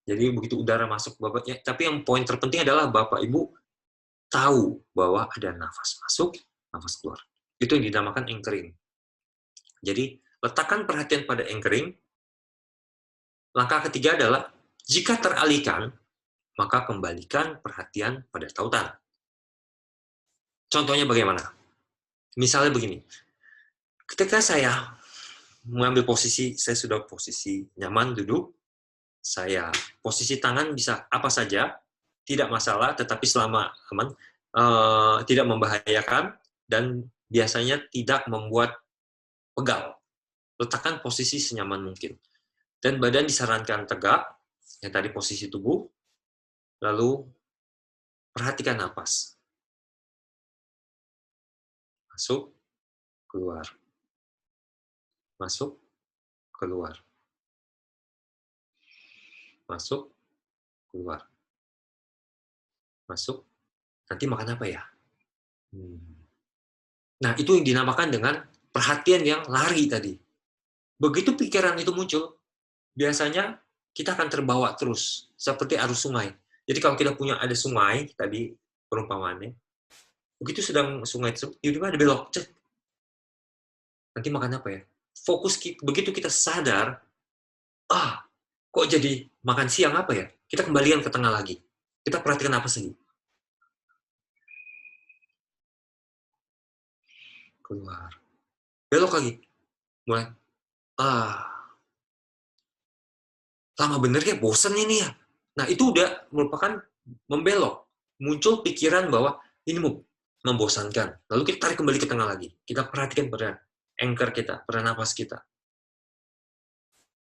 Jadi begitu udara masuk Bapaknya, tapi yang poin terpenting adalah Bapak Ibu tahu bahwa ada nafas masuk, nafas keluar. Itu yang dinamakan anchoring. Jadi letakkan perhatian pada anchoring. Langkah ketiga adalah jika teralihkan, maka kembalikan perhatian pada tautan. Contohnya bagaimana? Misalnya begini, ketika saya mengambil posisi, saya sudah posisi nyaman duduk, saya posisi tangan bisa apa saja, tidak masalah, tetapi selama aman, tidak membahayakan, dan biasanya tidak membuat pegal. Letakkan posisi senyaman mungkin. Dan badan disarankan tegak, yang tadi posisi tubuh, lalu perhatikan napas. Masuk, keluar. Masuk, keluar. Masuk, keluar. Masuk, nanti makan apa ya? Nah, itu yang dinamakan dengan perhatian yang lari tadi. Begitu pikiran itu muncul, biasanya kita akan terbawa terus, seperti arus sungai. Jadi kalau kita punya ada sungai, tadi perumpamaannya, begitu sedang sungai tersebut, tiba-tiba ada belok, cek. Nanti makan apa ya? Fokus, begitu kita sadar, kok jadi makan siang apa ya? Kita kembalikan ke tengah lagi. Kita perhatikan apa sih? keluar. Belok lagi. Mulai, lama bener ya, bosen ini ya. Nah, itu udah merupakan membelok. Muncul pikiran bahwa ini membosankan. Lalu kita tarik kembali ke tengah lagi. Kita perhatikan pada anchor kita, pada napas kita.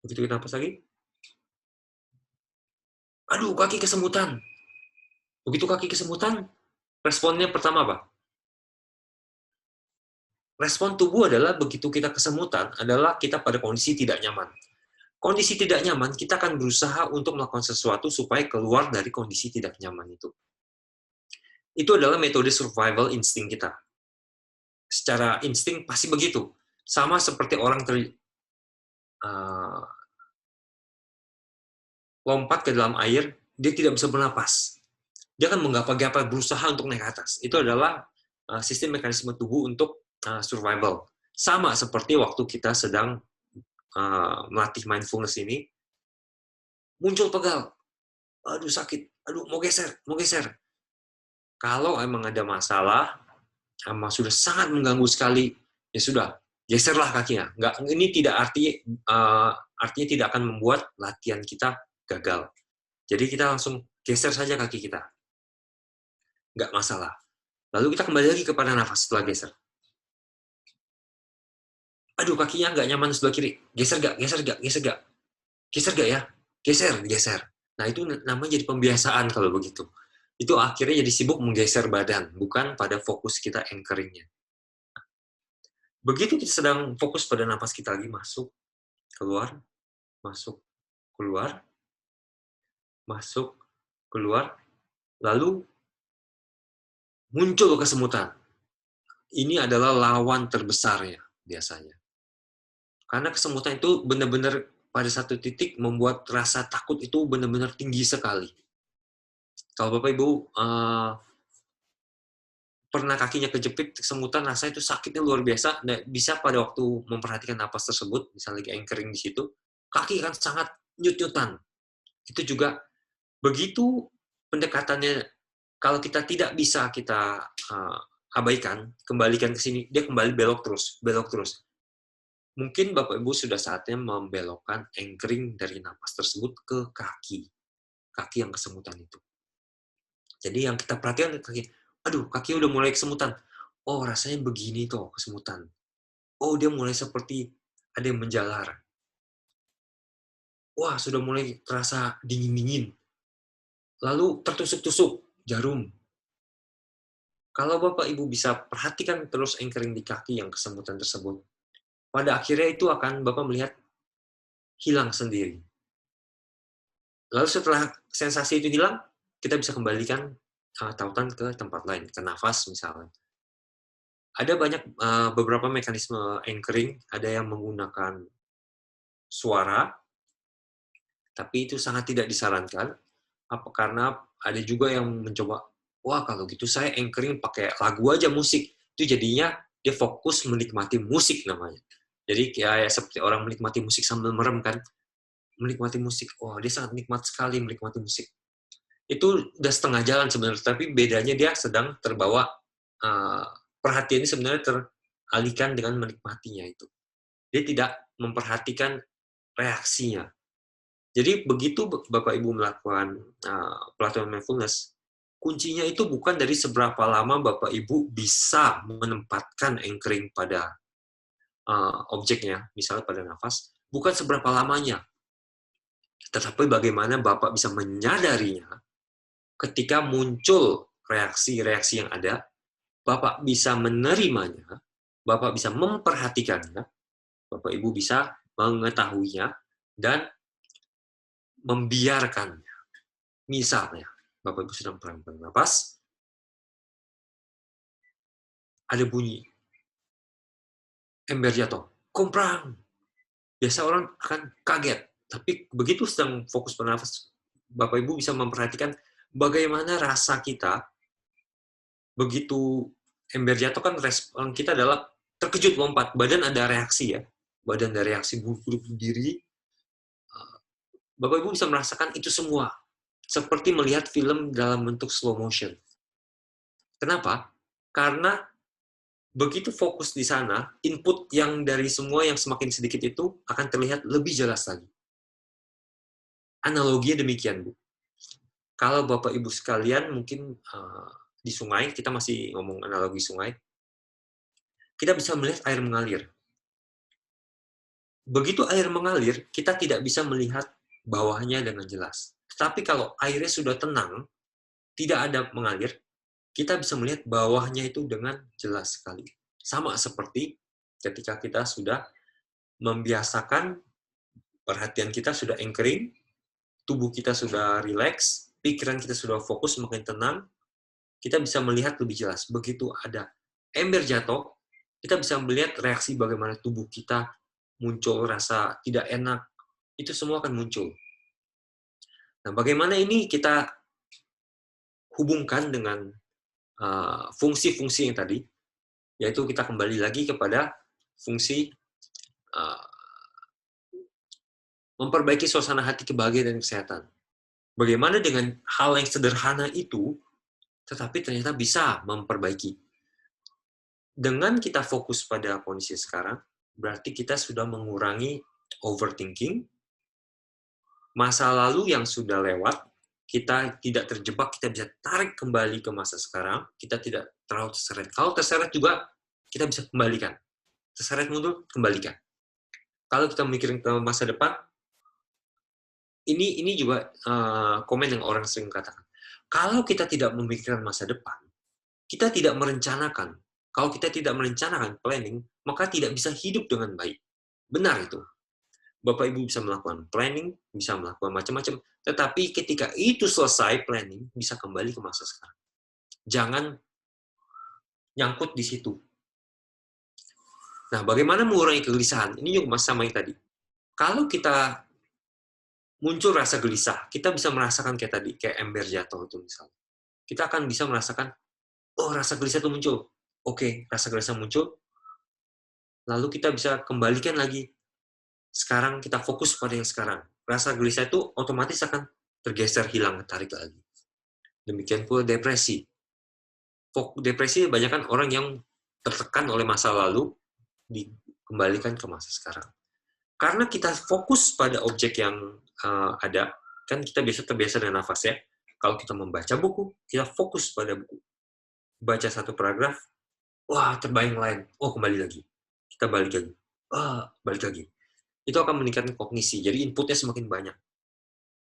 Begitu kita napas lagi, aduh, kaki kesemutan. Begitu kaki kesemutan, responnya pertama apa? Respon tubuh adalah begitu kita kesemutan, adalah kita pada kondisi tidak nyaman. Kondisi tidak nyaman, kita akan berusaha untuk melakukan sesuatu supaya keluar dari kondisi tidak nyaman itu. Itu adalah metode survival insting kita. Secara insting pasti begitu. Sama seperti orang lompat ke dalam air, dia tidak bisa bernapas. Dia akan menggapa-gapa berusaha untuk naik ke atas. Itu adalah sistem mekanisme tubuh untuk survival. Sama seperti waktu kita sedang melatih mindfulness ini, muncul pegal. Aduh sakit, aduh mau geser. Kalau emang ada masalah, emang sudah sangat mengganggu sekali, ya sudah, geserlah kakinya. Ini tidak artinya tidak akan membuat latihan kita gagal. Jadi kita langsung geser saja kaki kita. Nggak masalah. Lalu kita kembali lagi kepada nafas setelah geser. Aduh, kakinya nggak nyaman sebelah kiri. Geser nggak ya? Geser. Nah, itu namanya jadi pembiasaan kalau begitu. Itu akhirnya jadi sibuk menggeser badan, bukan pada fokus kita anchoring-nya. Begitu kita sedang fokus pada napas kita lagi, masuk, keluar, lalu muncul kesemutan. Ini adalah lawan terbesarnya biasanya. Karena kesemutan itu benar-benar pada satu titik membuat rasa takut itu benar-benar tinggi sekali. Kalau Bapak Ibu pernah kakinya kejepit, kesemutan, rasanya itu sakitnya luar biasa. Nah, bisa pada waktu memperhatikan napas tersebut, misalnya lagi anchoring di situ, kaki akan sangat nyut-nyutan. Itu juga begitu pendekatannya, kalau kita tidak bisa kita abaikan, kembalikan ke sini, dia kembali belok terus. Mungkin Bapak Ibu sudah saatnya membelokkan anchoring dari napas tersebut ke kaki yang kesemutan itu. Jadi yang kita perhatikan kaki, aduh kaki udah mulai kesemutan. Oh rasanya begini toh kesemutan. Oh dia mulai seperti ada yang menjalar. Wah sudah mulai terasa dingin-dingin. Lalu tertusuk-tusuk jarum. Kalau Bapak Ibu bisa perhatikan terus anchoring di kaki yang kesemutan tersebut, pada akhirnya itu akan Bapak melihat hilang sendiri. Lalu setelah sensasi itu hilang, kita bisa kembalikan tautan ke tempat lain, ke nafas misalnya. Ada banyak beberapa mekanisme anchoring, ada yang menggunakan suara, tapi itu sangat tidak disarankan, karena ada juga yang mencoba, wah kalau gitu saya anchoring pakai lagu aja, musik. Itu jadinya dia fokus menikmati musik namanya. Jadi kayak seperti orang menikmati musik sambil merem kan, menikmati musik. Wah, dia sangat nikmat sekali menikmati musik. Itu udah setengah jalan sebenarnya, tapi bedanya dia sedang terbawa, perhatiannya sebenarnya teralihkan dengan menikmatinya itu. Dia tidak memperhatikan reaksinya. Jadi begitu Bapak Ibu melakukan pelatihan mindfulness, kuncinya itu bukan dari seberapa lama Bapak Ibu bisa menempatkan anchoring pada objeknya, misalnya pada nafas, bukan seberapa lamanya, tetapi bagaimana Bapak bisa menyadarinya ketika muncul reaksi-reaksi yang ada, Bapak bisa menerimanya, Bapak bisa memperhatikannya, Bapak Ibu bisa mengetahuinya, dan membiarkannya. Misalnya, Bapak Ibu sedang bernapas, ada bunyi, ember jatuh, komprang. Biasa orang akan kaget, tapi begitu sedang fokus bernafas, Bapak Ibu bisa memperhatikan bagaimana rasa kita begitu ember jatuh, kan respon kita adalah terkejut, lompat, badan ada reaksi ya, badan ada reaksi, berdiri. Bapak Ibu bisa merasakan itu semua seperti melihat film dalam bentuk slow motion. Kenapa? Karena begitu fokus di sana, input yang dari semua yang semakin sedikit itu akan terlihat lebih jelas lagi. Analoginya demikian, Bu. Kalau Bapak Ibu sekalian mungkin di sungai, kita masih ngomong analogi sungai, kita bisa melihat air mengalir. Begitu air mengalir, kita tidak bisa melihat bawahnya dengan jelas. Tetapi kalau airnya sudah tenang, tidak ada mengalir, kita bisa melihat bawahnya itu dengan jelas sekali. Sama seperti ketika kita sudah membiasakan perhatian kita sudah anchoring, tubuh kita sudah rileks, pikiran kita sudah fokus, makin tenang, kita bisa melihat lebih jelas. Begitu ada ember jatuh, kita bisa melihat reaksi bagaimana tubuh kita muncul rasa tidak enak, itu semua akan muncul. Nah, bagaimana ini kita hubungkan dengan fungsi-fungsi yang tadi, yaitu kita kembali lagi kepada fungsi memperbaiki suasana hati, kebahagiaan, dan kesehatan. Bagaimana dengan hal yang sederhana itu, tetapi ternyata bisa memperbaiki. Dengan kita fokus pada kondisi sekarang, berarti kita sudah mengurangi overthinking, masa lalu yang sudah lewat, kita tidak terjebak, kita bisa tarik kembali ke masa sekarang, kita tidak terlalu terseret. Kalau terseret juga, kita bisa kembalikan. Terseret mundur, kembalikan. Kalau kita mikirin ke masa depan, ini juga komen yang orang sering katakan. Kalau kita tidak memikirkan masa depan, kita tidak merencanakan. Kalau kita tidak merencanakan planning, maka tidak bisa hidup dengan baik. Benar itu. Bapak Ibu bisa melakukan planning, bisa melakukan macam-macam, tetapi ketika itu selesai planning, bisa kembali ke masa sekarang. Jangan nyangkut di situ. Nah, bagaimana mengurangi kegelisahan? Ini juga sama yang tadi. Kalau kita muncul rasa gelisah, kita bisa merasakan kayak tadi, kayak ember jatuh itu misalnya. Kita akan bisa merasakan, oh rasa gelisah itu muncul. Oke, rasa gelisah muncul, lalu kita bisa kembalikan lagi. Sekarang kita fokus pada yang sekarang. Rasa gelisah itu otomatis akan tergeser, hilang, tarik lagi. Demikian pula depresi. Depresi banyak kan orang yang tertekan oleh masa lalu, dikembalikan ke masa sekarang. Karena kita fokus pada objek yang ada, kan kita biasa terbiasa dengan nafas ya. Kalau kita membaca buku, kita fokus pada buku. Baca satu paragraf, wah terbayang lain, oh kembali lagi. Kita balik lagi, balik lagi. Itu akan meningkatkan kognisi, jadi inputnya semakin banyak.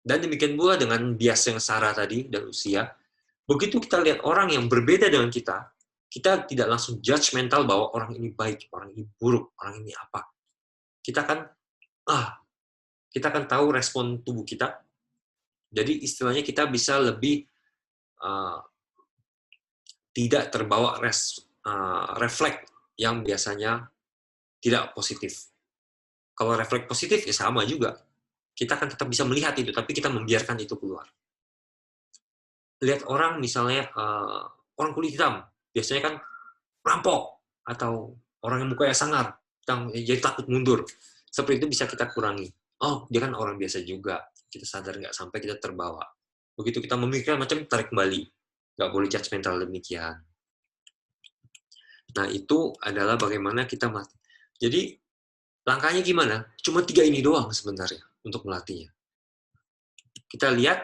Dan demikian pula dengan bias yang Sarah tadi, dan usia, begitu kita lihat orang yang berbeda dengan kita tidak langsung judgmental bahwa orang ini baik, orang ini buruk, orang ini apa. Kita akan tahu respon tubuh kita. Jadi istilahnya kita bisa lebih tidak terbawa refleks yang biasanya tidak positif. Kalau refleks positif ya sama juga. Kita akan tetap bisa melihat itu, tapi kita membiarkan itu keluar. Lihat orang misalnya orang kulit hitam, biasanya kan rampok atau orang yang mukanya sangar, jadi takut mundur. Seperti itu bisa kita kurangi. Oh, dia kan orang biasa juga. Kita sadar nggak sampai kita terbawa. Begitu kita memikirkan macam, tarik kembali. Nggak boleh judgmental demikian. Nah, itu adalah bagaimana kita melatih. Jadi, langkahnya gimana? Cuma 3 ini doang sebenarnya untuk melatihnya. Kita lihat,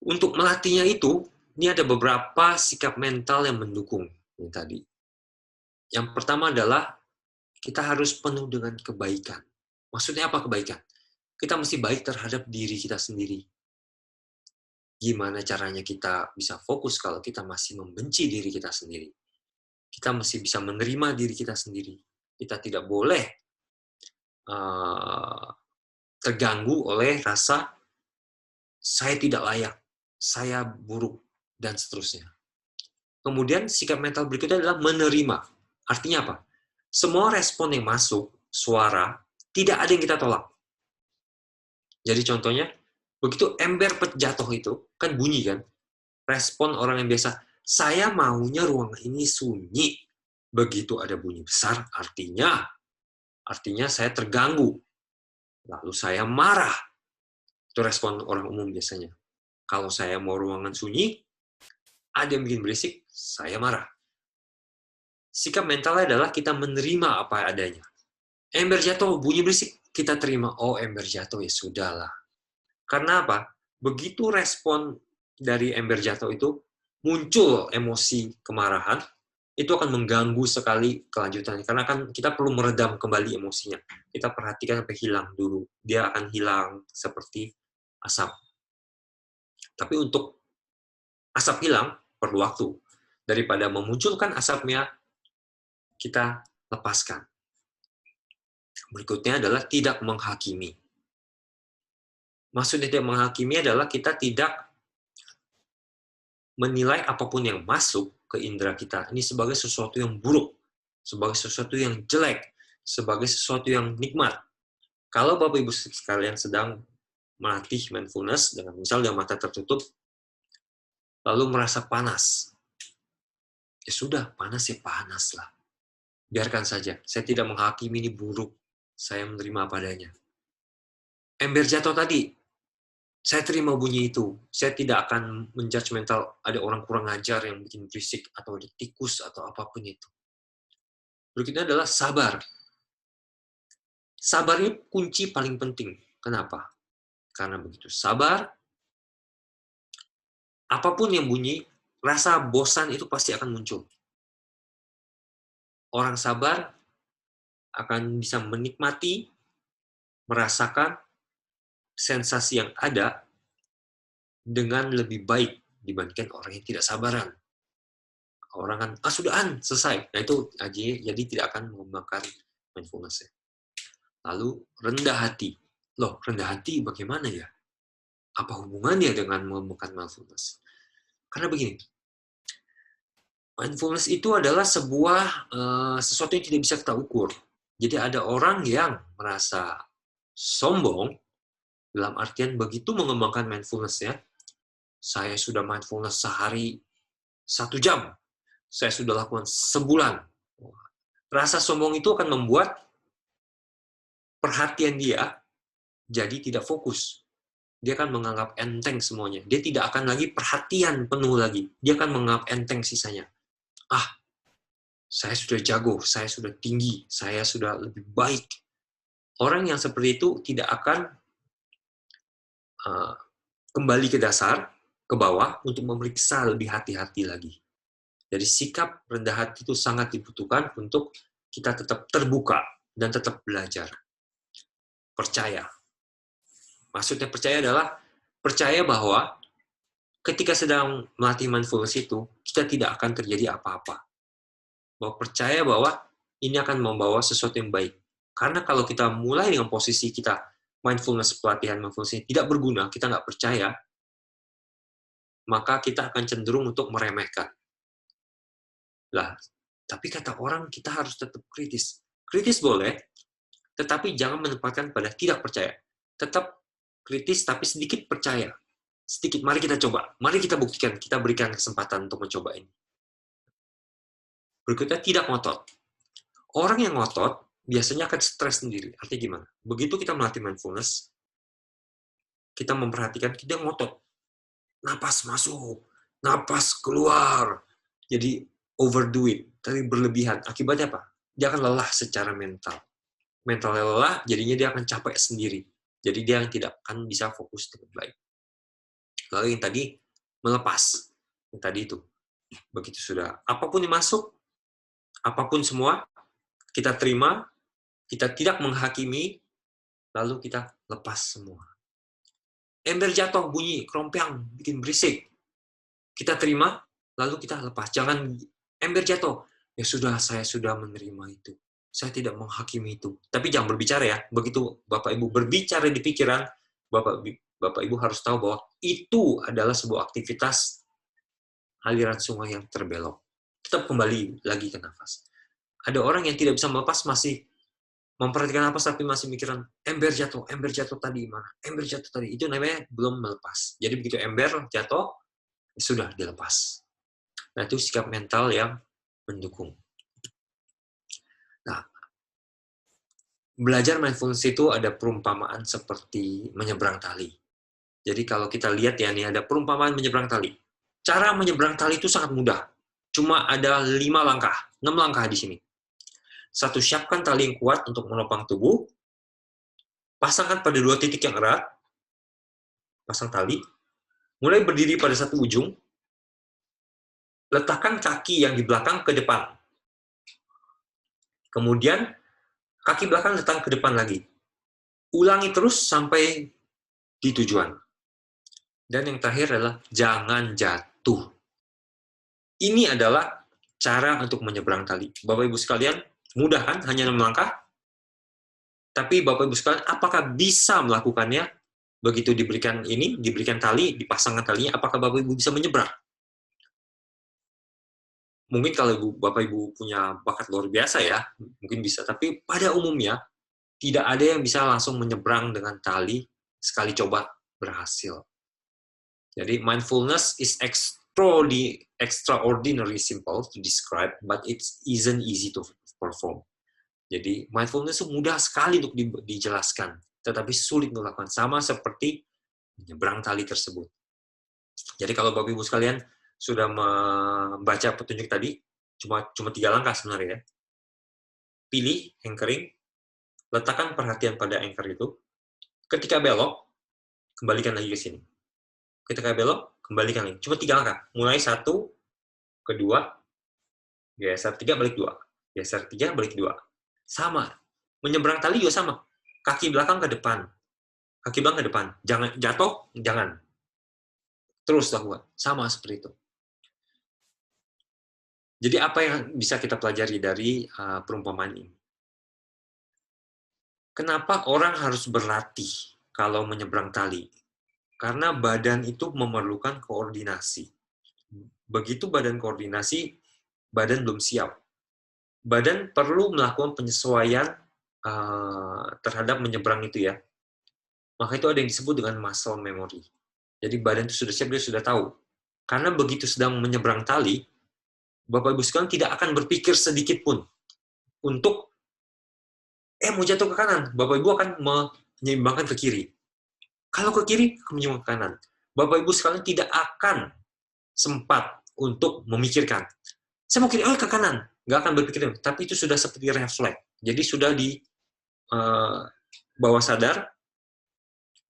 untuk melatihnya itu, ini ada beberapa sikap mental yang mendukung yang tadi. Yang pertama adalah, kita harus penuh dengan kebaikan. Maksudnya apa kebaikan? Kita mesti baik terhadap diri kita sendiri. Gimana caranya kita bisa fokus kalau kita masih membenci diri kita sendiri? Kita mesti bisa menerima diri kita sendiri. Kita tidak boleh terganggu oleh rasa saya tidak layak, saya buruk, dan seterusnya. Kemudian sikap mental berikutnya adalah menerima. Artinya apa? Semua respon yang masuk, suara, tidak ada yang kita tolak. Jadi contohnya, begitu ember jatuh itu, kan bunyi kan? Respon orang yang biasa, saya maunya ruangan ini sunyi. Begitu ada bunyi besar, artinya saya terganggu. Lalu saya marah. Itu respon orang umum biasanya. Kalau saya mau ruangan sunyi, ada yang bikin berisik, saya marah. Sikap mentalnya adalah kita menerima apa adanya. Ember jatuh, bunyi berisik, kita terima. Oh, ember jatuh, ya sudahlah. Karena apa? Begitu respon dari ember jatuh itu, muncul emosi kemarahan, itu akan mengganggu sekali kelanjutannya. Karena kan kita perlu meredam kembali emosinya. Kita perhatikan sampai hilang dulu. Dia akan hilang seperti asap. Tapi untuk asap hilang, perlu waktu. Daripada memunculkan asapnya, kita lepaskan. Berikutnya adalah tidak menghakimi. Maksudnya tidak menghakimi adalah kita tidak menilai apapun yang masuk ke indera kita ini sebagai sesuatu yang buruk, sebagai sesuatu yang jelek, sebagai sesuatu yang nikmat. Kalau Bapak Ibu sekalian sedang melatih mindfulness dengan misalnya mata tertutup, lalu merasa panas, ya sudah, panas ya panas lah. Biarkan saja, saya tidak menghakimi ini buruk, saya menerima padanya. Ember jatuh tadi, saya terima bunyi itu. Saya tidak akan menjudgmental ada orang kurang ajar yang bikin berisik, atau ada tikus, atau apapun itu. Berikutnya adalah sabar. Sabar ini kunci paling penting. Kenapa? Karena begitu sabar, apapun yang bunyi, rasa bosan itu pasti akan muncul. Orang sabar akan bisa menikmati, merasakan sensasi yang ada dengan lebih baik dibandingkan orang yang tidak sabaran. Orang kan, sudahan, selesai. Nah itu jadi tidak akan mengembangkan mindfulness. Lalu rendah hati. Loh, rendah hati bagaimana ya? Apa hubungannya dengan mengembangkan mindfulness? Karena begini, mindfulness itu adalah sebuah sesuatu yang tidak bisa kita ukur. Jadi ada orang yang merasa sombong, dalam artian begitu mengembangkan mindfulness-nya, saya sudah mindfulness sehari 1 jam, saya sudah lakukan sebulan. Rasa sombong itu akan membuat perhatian dia jadi tidak fokus. Dia akan menganggap enteng semuanya. Dia tidak akan lagi perhatian penuh lagi. Dia akan menganggap enteng sisanya. Saya sudah jago, saya sudah tinggi, saya sudah lebih baik. Orang yang seperti itu tidak akan kembali ke dasar, ke bawah, untuk memeriksa lebih hati-hati lagi. Jadi sikap rendah hati itu sangat dibutuhkan untuk kita tetap terbuka dan tetap belajar. Percaya. Maksudnya percaya adalah percaya bahwa ketika sedang melatih mindfulness itu, kita tidak akan terjadi apa-apa. Bahwa percaya bahwa ini akan membawa sesuatu yang baik. Karena kalau kita mulai dengan posisi kita mindfulness, pelatihan mindfulness ini tidak berguna, kita nggak percaya, maka kita akan cenderung untuk meremehkan. Lah, tapi kata orang kita harus tetap kritis. Kritis boleh, tetapi jangan menempatkan pada tidak percaya. Tetap kritis, tapi sedikit percaya. Sedikit, mari kita coba. Mari kita buktikan, kita berikan kesempatan untuk mencoba ini. Berikutnya, tidak ngotot. Orang yang ngotot biasanya akan stres sendiri. Artinya gimana? Begitu kita melatih mindfulness, kita memperhatikan, kita ngotot. Napas masuk, napas keluar. Jadi overdo it, tapi berlebihan. Akibatnya apa? Dia akan lelah secara mental. Mentalnya lelah, jadinya dia akan capek sendiri. Jadi dia tidak akan bisa fokus dengan baik. Lalu yang tadi, melepas. Yang tadi itu. Begitu sudah, apapun yang masuk, apapun semua, kita terima, kita tidak menghakimi, lalu kita lepas semua. Ember jatuh, bunyi, kerompang, bikin berisik. Kita terima, lalu kita lepas. Jangan ember jatuh. Ya sudah, saya sudah menerima itu. Saya tidak menghakimi itu. Tapi jangan berbicara ya. Begitu Bapak Ibu berbicara di pikiran, Bapak Ibu harus tahu bahwa itu adalah sebuah aktivitas aliran sungai yang terbelok. Tetap kembali lagi ke nafas. Ada orang yang tidak bisa melepas, masih memperhatikan nafas, tapi masih mikiran, ember jatuh tadi mana? Ember jatuh tadi. Itu namanya belum melepas. Jadi begitu ember jatuh, sudah dilepas. Nah, itu sikap mental yang mendukung. Nah, belajar mindfulness itu ada perumpamaan seperti menyeberang tali. Jadi kalau kita lihat ya, nih ada perumpamaan menyeberang tali. Cara menyeberang tali itu sangat mudah. Cuma ada 5 langkah. 6 langkah di sini. 1, siapkan tali yang kuat untuk menopang tubuh. Pasangkan pada 2 titik yang erat. Pasang tali. Mulai berdiri pada satu ujung. Letakkan kaki yang di belakang ke depan. Kemudian, kaki belakang datang ke depan lagi. Ulangi terus sampai di tujuan. Dan yang terakhir adalah jangan jatuh. Ini adalah cara untuk menyeberang tali. Bapak Ibu sekalian, mudah kan? Hanya 6 langkah. Tapi Bapak Ibu sekalian, apakah bisa melakukannya? Begitu diberikan tali, dipasangkan talinya, apakah Bapak Ibu bisa menyeberang? Mungkin kalau Bapak Ibu punya bakat luar biasa ya, mungkin bisa. Tapi pada umumnya, tidak ada yang bisa langsung menyeberang dengan tali sekali coba berhasil. Jadi mindfulness is extraordinary simple to describe, but it isn't easy to perform. Jadi mindfulness itu mudah sekali untuk dijelaskan, tetapi sulit dilakukan, sama seperti menyeberang tali tersebut. Jadi kalau Bapak Ibu sekalian sudah membaca petunjuk tadi, cuma 3 langkah sebenarnya ya. Pilih anchoring, letakkan perhatian pada anchor itu. Ketika belok, kembalikan lagi ke sini. Ketika belok, kembalikan lagi. Cuma 3 langkah. Mulai 1, kedua, geser 3, balik 2. Geser 3, balik 2. Sama. Menyeberang tali juga sama. Kaki belakang ke depan. Kaki belakang ke depan. Jangan jatuh, jangan. Terus lakukan. Sama seperti itu. Jadi apa yang bisa kita pelajari dari perumpamaan ini? Kenapa orang harus berlatih kalau menyeberang tali? Karena badan itu memerlukan koordinasi. Begitu badan koordinasi, badan belum siap. Badan perlu melakukan penyesuaian terhadap menyeberang itu ya. Maka itu ada yang disebut dengan muscle memory. Jadi badan itu sudah siap, dia sudah tahu. Karena begitu sedang menyeberang tali, Bapak Ibu sekalian tidak akan berpikir sedikit pun untuk mau jatuh ke kanan. Bapak Ibu akan menyeimbangkan ke kiri. Kalau ke kiri, akan menyeimbangkan ke kanan. Bapak Ibu sekalian tidak akan sempat untuk memikirkan. Saya mau kiri, ke kanan. Nggak akan berpikir, tapi itu sudah seperti refleks. Jadi sudah di bawah sadar,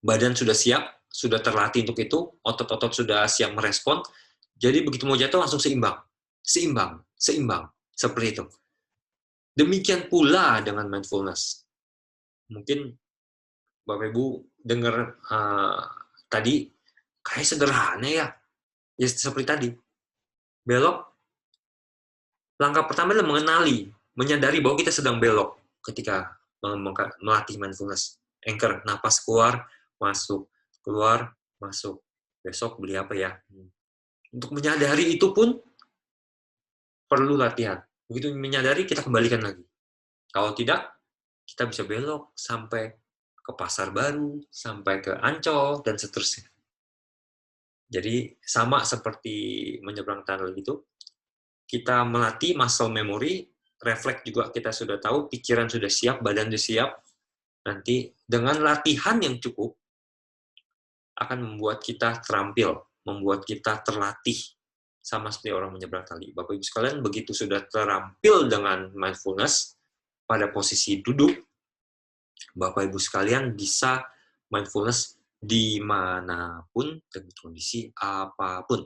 badan sudah siap, sudah terlatih untuk itu, otot-otot sudah siap merespon. Jadi begitu mau jatuh langsung seimbang. Seimbang. Seperti itu. Demikian pula dengan mindfulness. Mungkin Bapak Ibu dengar tadi, kayak sederhana ya. Ya seperti tadi. Belok, langkah pertama adalah mengenali, menyadari bahwa kita sedang belok ketika melatih mindfulness. Anchor, napas keluar, masuk, keluar, masuk. Besok beli apa ya? Untuk menyadari itu pun perlu latihan. Begitu menyadari, kita kembalikan lagi. Kalau tidak, kita bisa belok sampai ke Pasar Baru, sampai ke Ancol, dan seterusnya. Jadi, sama seperti menyeberang tunnel itu, kita melatih muscle memory, refleks juga kita sudah tahu, pikiran sudah siap, badan sudah siap. Nanti, dengan latihan yang cukup, akan membuat kita terampil, membuat kita terlatih, sama seperti orang menyeberang tali. Bapak Ibu sekalian, begitu sudah terampil dengan mindfulness, pada posisi duduk, Bapak Ibu sekalian bisa mindfulness dimanapun, dengan kondisi apapun.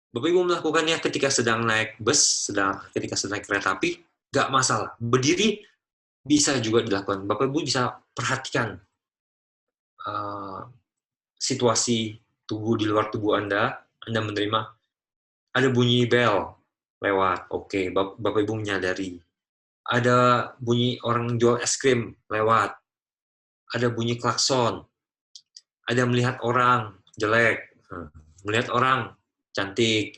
Bapak Ibu melakukannya ketika sedang naik bus, ketika sedang naik kereta api, nggak masalah. Berdiri bisa juga dilakukan. Bapak Ibu bisa perhatikan situasi tubuh di luar tubuh Anda menerima, ada bunyi bel lewat, oke, Bapak Ibu menyadari. Ada bunyi orang jual es krim lewat, ada bunyi klakson, ada melihat orang jelek, melihat orang cantik,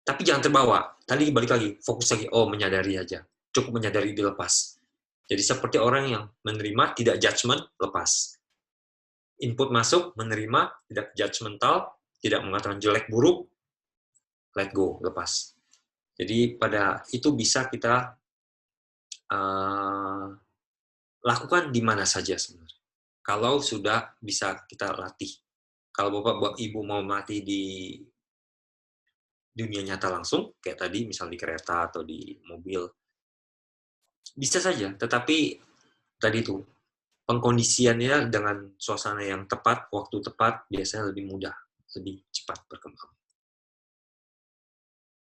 tapi jangan terbawa. Tadi balik lagi, fokus lagi, menyadari aja, cukup menyadari, dilepas. Jadi seperti orang yang menerima, tidak judgment, lepas. Input masuk, menerima, tidak judgmental, tidak mengatakan jelek, buruk, let go, lepas. Jadi pada itu bisa kita lakukan di mana saja sebenarnya. Kalau sudah bisa kita latih. Kalau Bapak Ibu mau melatih di dunia nyata langsung, kayak tadi misal di kereta atau di mobil, bisa saja, tetapi tadi itu pengkondisiannya dengan suasana yang tepat, waktu tepat, biasanya lebih mudah, lebih cepat berkembang.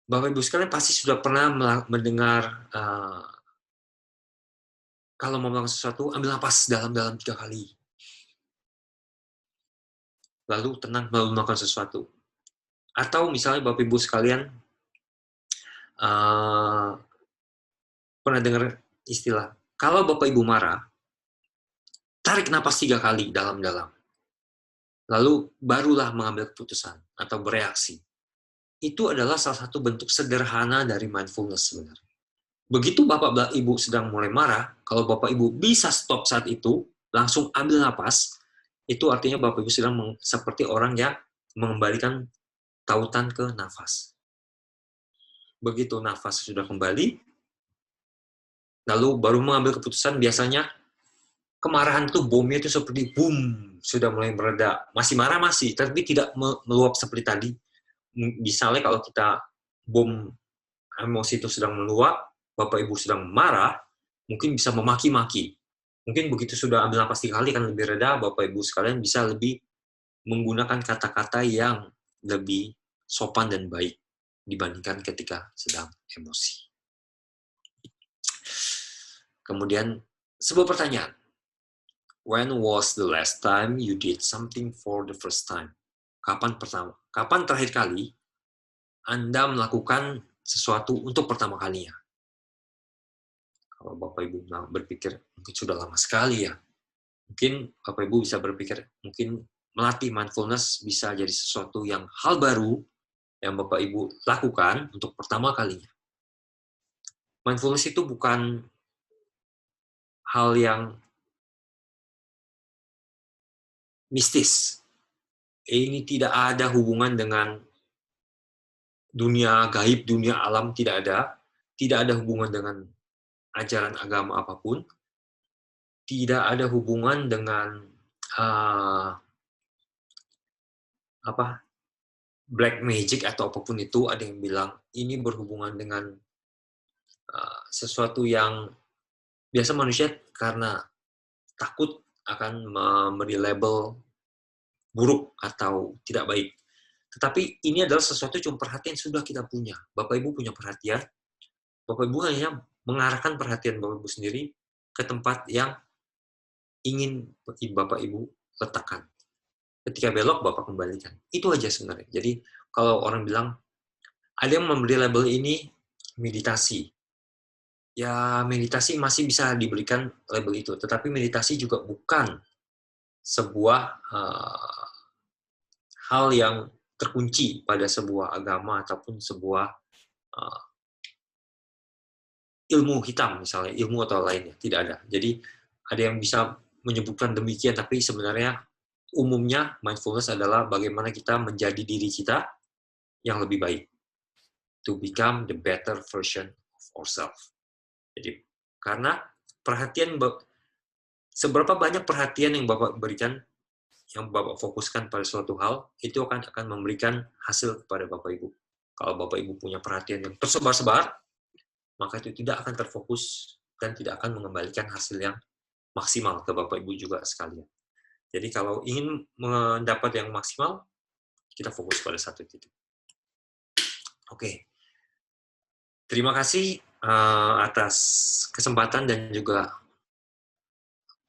Bapak Ibu sekalian pasti sudah pernah mendengar kalau mau melakukan sesuatu, ambil napas dalam-dalam 3 kali. Lalu tenang, lalu melakukan sesuatu. Atau misalnya Bapak Ibu sekalian pernah dengar istilah, kalau Bapak Ibu marah, tarik napas 3 kali dalam-dalam. Lalu barulah mengambil keputusan atau bereaksi. Itu adalah salah satu bentuk sederhana dari mindfulness sebenarnya. Begitu Bapak Ibu sedang mulai marah, kalau Bapak Ibu bisa stop saat itu, langsung ambil napas, itu artinya Bapak Ibu sedang seperti orang yang mengembalikan tautan ke nafas. Begitu nafas sudah kembali, lalu baru mengambil keputusan, biasanya kemarahan itu bomnya itu seperti boom, sudah mulai mereda. Masih marah masih, tapi tidak meluap seperti tadi. Misalnya kalau kita bom emosi itu sedang meluap, Bapak Ibu sedang marah, mungkin bisa memaki-maki. Mungkin begitu sudah ambil napas 3 kali kan lebih reda, Bapak Ibu sekalian bisa lebih menggunakan kata-kata yang lebih sopan dan baik dibandingkan ketika sedang emosi. Kemudian sebuah pertanyaan. When was the last time you did something for the first time? Kapan terakhir kali Anda melakukan sesuatu untuk pertama kalinya? Kalau Bapak Ibu berpikir, mungkin sudah lama sekali ya. Mungkin Bapak Ibu bisa berpikir, mungkin melatih mindfulness bisa jadi sesuatu yang hal baru yang Bapak Ibu lakukan untuk pertama kalinya. Mindfulness itu bukan hal yang mistis. Ini tidak ada hubungan dengan dunia gaib, dunia alam, tidak ada. Tidak ada hubungan dengan ajaran agama apapun. Tidak ada hubungan dengan black magic atau apapun itu. Ada yang bilang ini berhubungan dengan sesuatu yang biasa manusia karena takut akan memberi label buruk atau tidak baik. Tetapi ini adalah sesuatu cuma perhatian sudah kita punya. Bapak Ibu punya perhatian. Bapak Ibu hanya mengarahkan perhatian Bapak Ibu sendiri ke tempat yang ingin Bapak Ibu letakkan. Ketika belok, Bapak kembalikan. Itu aja sebenarnya. Jadi kalau orang bilang, ada yang memberi label ini meditasi. Ya, meditasi masih bisa diberikan label itu. Tetapi meditasi juga bukan sebuah hal yang terkunci pada sebuah agama ataupun sebuah ilmu hitam, misalnya, ilmu atau lainnya. Tidak ada. Jadi, ada yang bisa menyebutkan demikian, tapi sebenarnya umumnya mindfulness adalah bagaimana kita menjadi diri kita yang lebih baik. To become the better version of ourselves. Jadi, karena perhatian, seberapa banyak perhatian yang Bapak berikan, yang Bapak fokuskan pada suatu hal, itu akan memberikan hasil kepada Bapak Ibu. Kalau Bapak Ibu punya perhatian yang tersebar-sebar, maka itu tidak akan terfokus dan tidak akan mengembalikan hasil yang maksimal ke Bapak Ibu juga sekalian. Jadi kalau ingin mendapat yang maksimal, kita fokus pada satu titik. Oke. Terima kasih atas kesempatan dan juga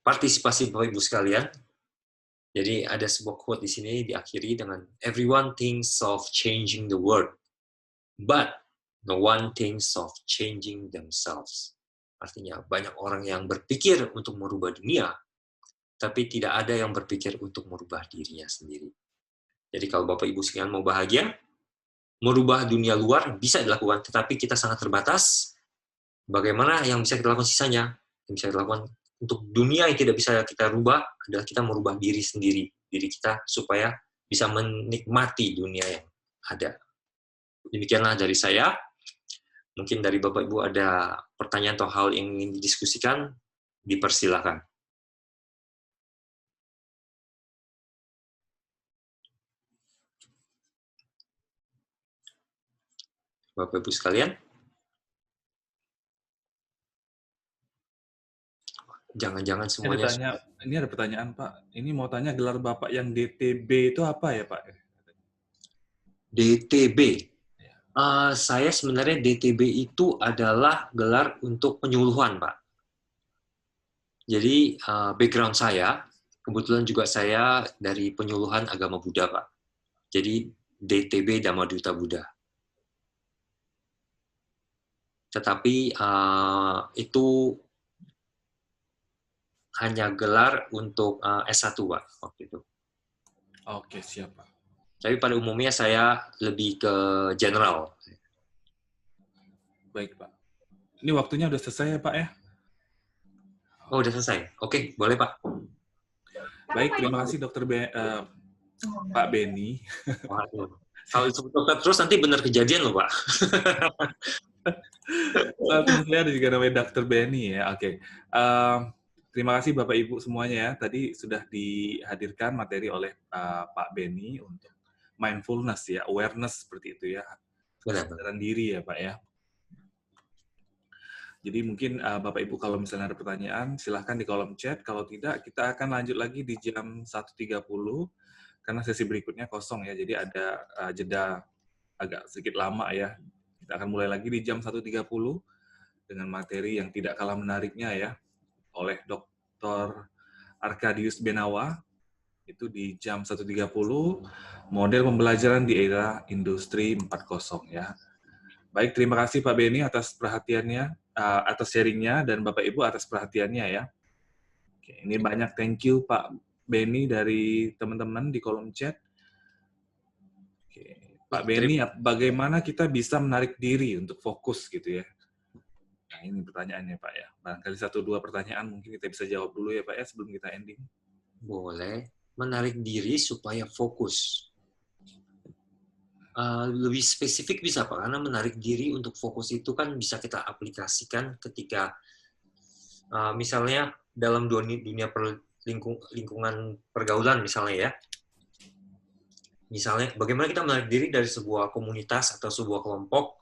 partisipasi Bapak Ibu sekalian. Jadi ada sebuah quote di sini diakhiri dengan everyone thinks of changing the world, but no one thinks of changing themselves. Artinya banyak orang yang berpikir untuk merubah dunia, tapi tidak ada yang berpikir untuk merubah dirinya sendiri. Jadi kalau Bapak Ibu sekalian mau bahagia, merubah dunia luar bisa dilakukan, tetapi kita sangat terbatas. Bagaimana yang bisa kita lakukan sisanya? Yang bisa kita lakukan untuk dunia yang tidak bisa kita rubah adalah kita merubah diri sendiri, diri kita supaya bisa menikmati dunia yang ada. Demikianlah dari saya. Mungkin dari Bapak Ibu ada pertanyaan atau hal yang ingin didiskusikan, dipersilakan. Bapak Ibu sekalian. Jangan-jangan semuanya Ini ada pertanyaan, Pak. Ini mau tanya gelar Bapak yang DTB itu apa ya, Pak? DTB. Saya sebenarnya DTB itu adalah gelar untuk penyuluhan, Pak. Jadi background saya, kebetulan juga saya dari penyuluhan agama Buddha, Pak. Jadi DTB Dhamma Duta Buddha. Tetapi itu hanya gelar untuk S1, Pak, waktu itu. Oke, siap, Pak. Tapi pada umumnya saya lebih ke general. Baik, Pak. Ini waktunya udah selesai ya, Pak ya? Oh, udah selesai. Oke, boleh, Pak. Baik, terima kasih Pak Benny. Waduh. Kalau disebut dokter terus nanti benar kejadian loh, Pak. Teman saya ada juga namanya Dr. Benny ya. Oke. Terima kasih Bapak Ibu semuanya ya. Tadi sudah dihadirkan materi oleh Pak Benny untuk mindfulness ya, awareness seperti itu ya. Kesadaran diri ya, Pak ya. Jadi mungkin Bapak Ibu kalau misalnya ada pertanyaan, silahkan di kolom chat. Kalau tidak, kita akan lanjut lagi di jam 1.30, karena sesi berikutnya kosong ya. Jadi ada jeda agak sedikit lama ya. Kita akan mulai lagi di jam 1.30 dengan materi yang tidak kalah menariknya ya, oleh Dr. Arkadius Benawa. Itu di jam 1.30, model pembelajaran di era Industri 4.0 ya. Baik, terima kasih Pak Benny atas perhatiannya, atas sharingnya, dan Bapak Ibu atas perhatiannya ya. Oke, ini banyak thank you Pak Benny dari teman-teman di kolom chat. Oke, Pak Benny, bagaimana kita bisa menarik diri untuk fokus gitu ya? Nah, ini pertanyaannya Pak ya. Barangkali 1-2 pertanyaan mungkin kita bisa jawab dulu ya Pak ya sebelum kita ending. Boleh. Menarik diri supaya fokus. Lebih spesifik bisa Pak, karena menarik diri untuk fokus itu kan bisa kita aplikasikan ketika misalnya dalam dunia lingkungan pergaulan misalnya ya. Misalnya bagaimana kita menarik diri dari sebuah komunitas atau sebuah kelompok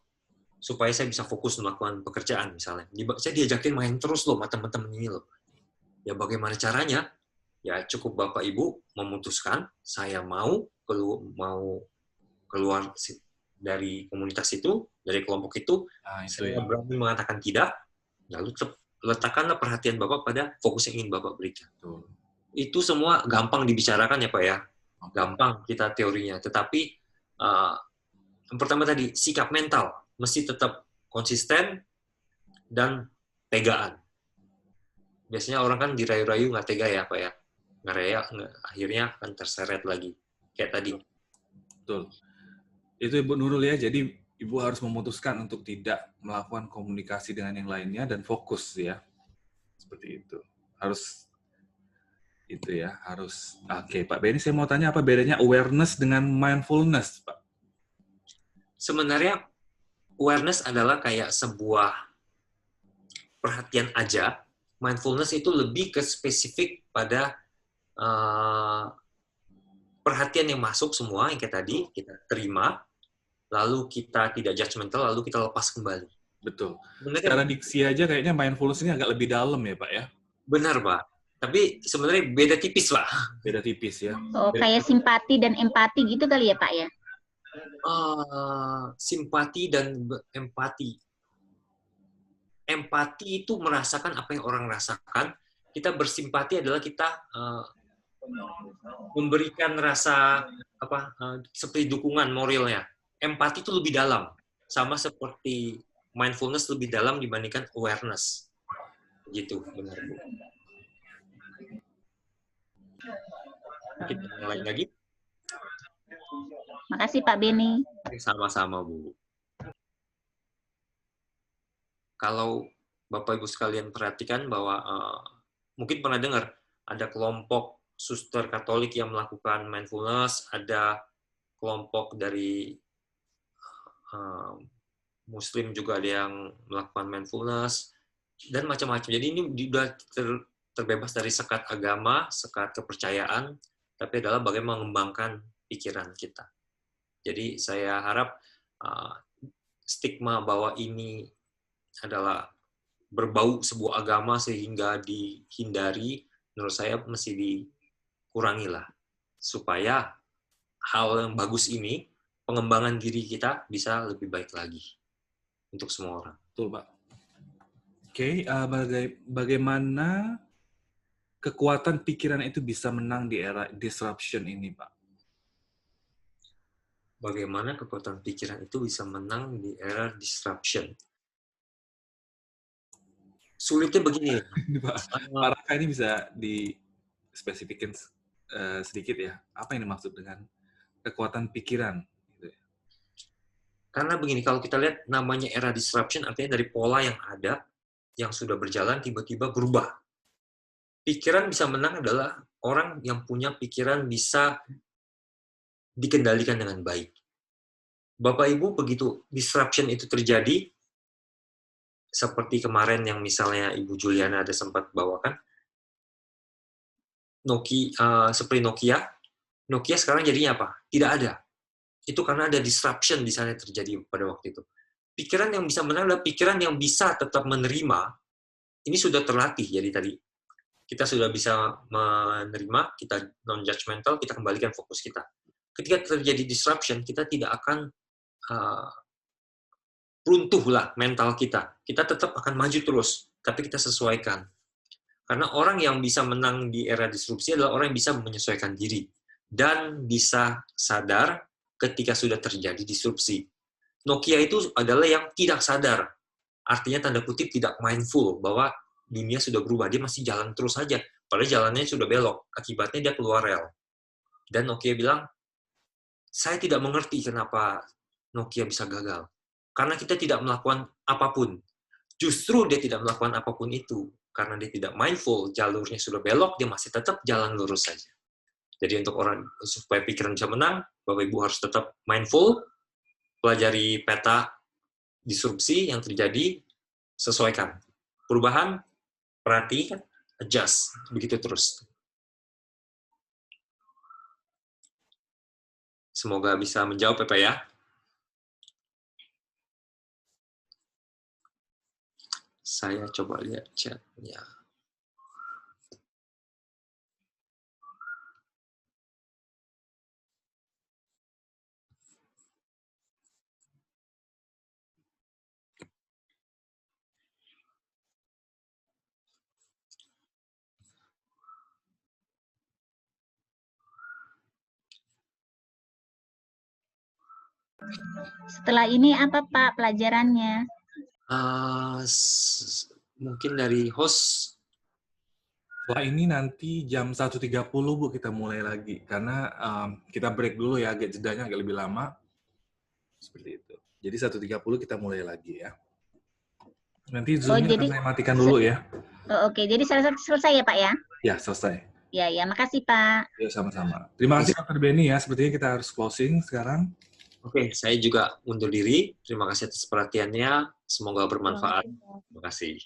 supaya saya bisa fokus melakukan pekerjaan misalnya. Saya diajakin main terus loh sama teman-teman ini loh. Ya bagaimana caranya? Ya cukup Bapak Ibu memutuskan saya mau keluar dari komunitas itu, dari kelompok itu, saya berani mengatakan tidak, lalu letakkanlah perhatian Bapak pada fokus yang ingin Bapak berikan. Itu semua gampang dibicarakan ya Pak ya, gampang kita teorinya, tetapi yang pertama tadi, sikap mental, mesti tetap konsisten dan tegaan. Biasanya orang kan dirayu-rayu nggak tega ya Pak ya, ngeraya, akhirnya akan terseret lagi, kayak tadi. Betul. Itu Ibu Nurul ya, jadi Ibu harus memutuskan untuk tidak melakukan komunikasi dengan yang lainnya dan fokus ya. Seperti itu. Harus itu ya, harus. Oke, Pak Benny saya mau tanya apa bedanya awareness dengan mindfulness, Pak? Sebenarnya awareness adalah kayak sebuah perhatian aja. Mindfulness itu lebih ke spesifik pada perhatian yang masuk semua, yang kayak tadi, kita terima, lalu kita tidak judgmental, lalu kita lepas kembali. Betul. Secara diksi aja kayaknya mindfulness ini agak lebih dalam ya, Pak ya? Benar, Pak. Tapi sebenarnya beda tipis, Pak. Beda tipis ya. Oh, kayak simpati dan empati gitu kali ya, Pak ya? Simpati dan empati. Empati itu merasakan apa yang orang rasakan. Kita bersimpati adalah kita memberikan rasa seperti dukungan moralnya. Empati itu lebih dalam, sama seperti mindfulness lebih dalam dibandingkan awareness. Gitu, benar Bu. Kita mulai lagi. Makasih Pak Benny. Sama-sama Bu. Kalau Bapak Ibu sekalian perhatikan bahwa mungkin pernah dengar ada kelompok suster Katolik yang melakukan mindfulness, ada kelompok dari Muslim juga ada yang melakukan mindfulness, dan macam-macam. Jadi ini sudah terbebas dari sekat agama, sekat kepercayaan, tapi adalah bagaimana mengembangkan pikiran kita. Jadi saya harap stigma bahwa ini adalah berbau sebuah agama sehingga dihindari, menurut saya mesti dikurangi lah. Supaya hal yang bagus ini, pengembangan diri kita bisa lebih baik lagi untuk semua orang. Betul, Pak. Oke, bagaimana kekuatan pikiran itu bisa menang di era disruption ini, Pak? Bagaimana kekuatan pikiran itu bisa menang di era disruption? Sulitnya begini. Pak Raka ini bisa dispesifikin sedikit ya, apa yang dimaksud dengan kekuatan pikiran? Karena begini, kalau kita lihat namanya era disruption, artinya dari pola yang ada, yang sudah berjalan, tiba-tiba berubah. Pikiran bisa menang adalah orang yang punya pikiran bisa dikendalikan dengan baik. Bapak Ibu, begitu disruption itu terjadi, seperti kemarin yang misalnya Ibu Juliana ada sempat bawakan, seperti Nokia sekarang jadinya apa? Tidak ada. Itu karena ada disruption di sana terjadi pada waktu itu. Pikiran yang bisa menang adalah pikiran yang bisa tetap menerima. Ini sudah terlatih, jadi tadi kita sudah bisa menerima, kita non-judgmental, kita kembalikan fokus kita. Ketika terjadi disruption, kita tidak akan runtuhlah mental kita. Kita tetap akan maju terus, tapi kita sesuaikan. Karena orang yang bisa menang di era disrupsi adalah orang yang bisa menyesuaikan diri dan bisa sadar ketika sudah terjadi disrupsi. Nokia itu adalah yang tidak sadar. Artinya tanda kutip tidak mindful bahwa dunia sudah berubah. Dia masih jalan terus saja. Padahal jalannya sudah belok. Akibatnya dia keluar rel. Dan Nokia bilang, saya tidak mengerti kenapa Nokia bisa gagal. Karena kita tidak melakukan apapun. Justru dia tidak melakukan apapun itu. Karena dia tidak mindful, jalurnya sudah belok, dia masih tetap jalan lurus saja. Jadi untuk orang, supaya pikiran bisa menang, Bapak Ibu harus tetap mindful, pelajari peta disrupsi yang terjadi, sesuaikan. Perubahan, perhatikan, adjust. Begitu terus. Semoga bisa menjawab, Bapak ya. Saya coba lihat chat-nya. Setelah ini apa Pak pelajarannya? Mungkin dari host. Wah, ini nanti jam 1.30 Bu kita mulai lagi. Karena kita break dulu ya, agak jedanya agak lebih lama. Seperti itu. Jadi 1.30 kita mulai lagi ya. Nanti Zoom-nya akan saya matikan dulu ya. Oke, jadi selesai ya Pak ya? Ya, selesai. Ya, makasih Pak. Ya, sama-sama. Terima kasih Dr. Benny ya. Sepertinya kita harus closing sekarang. Oke, saya juga undur diri. Terima kasih atas perhatiannya. Semoga bermanfaat. Terima kasih.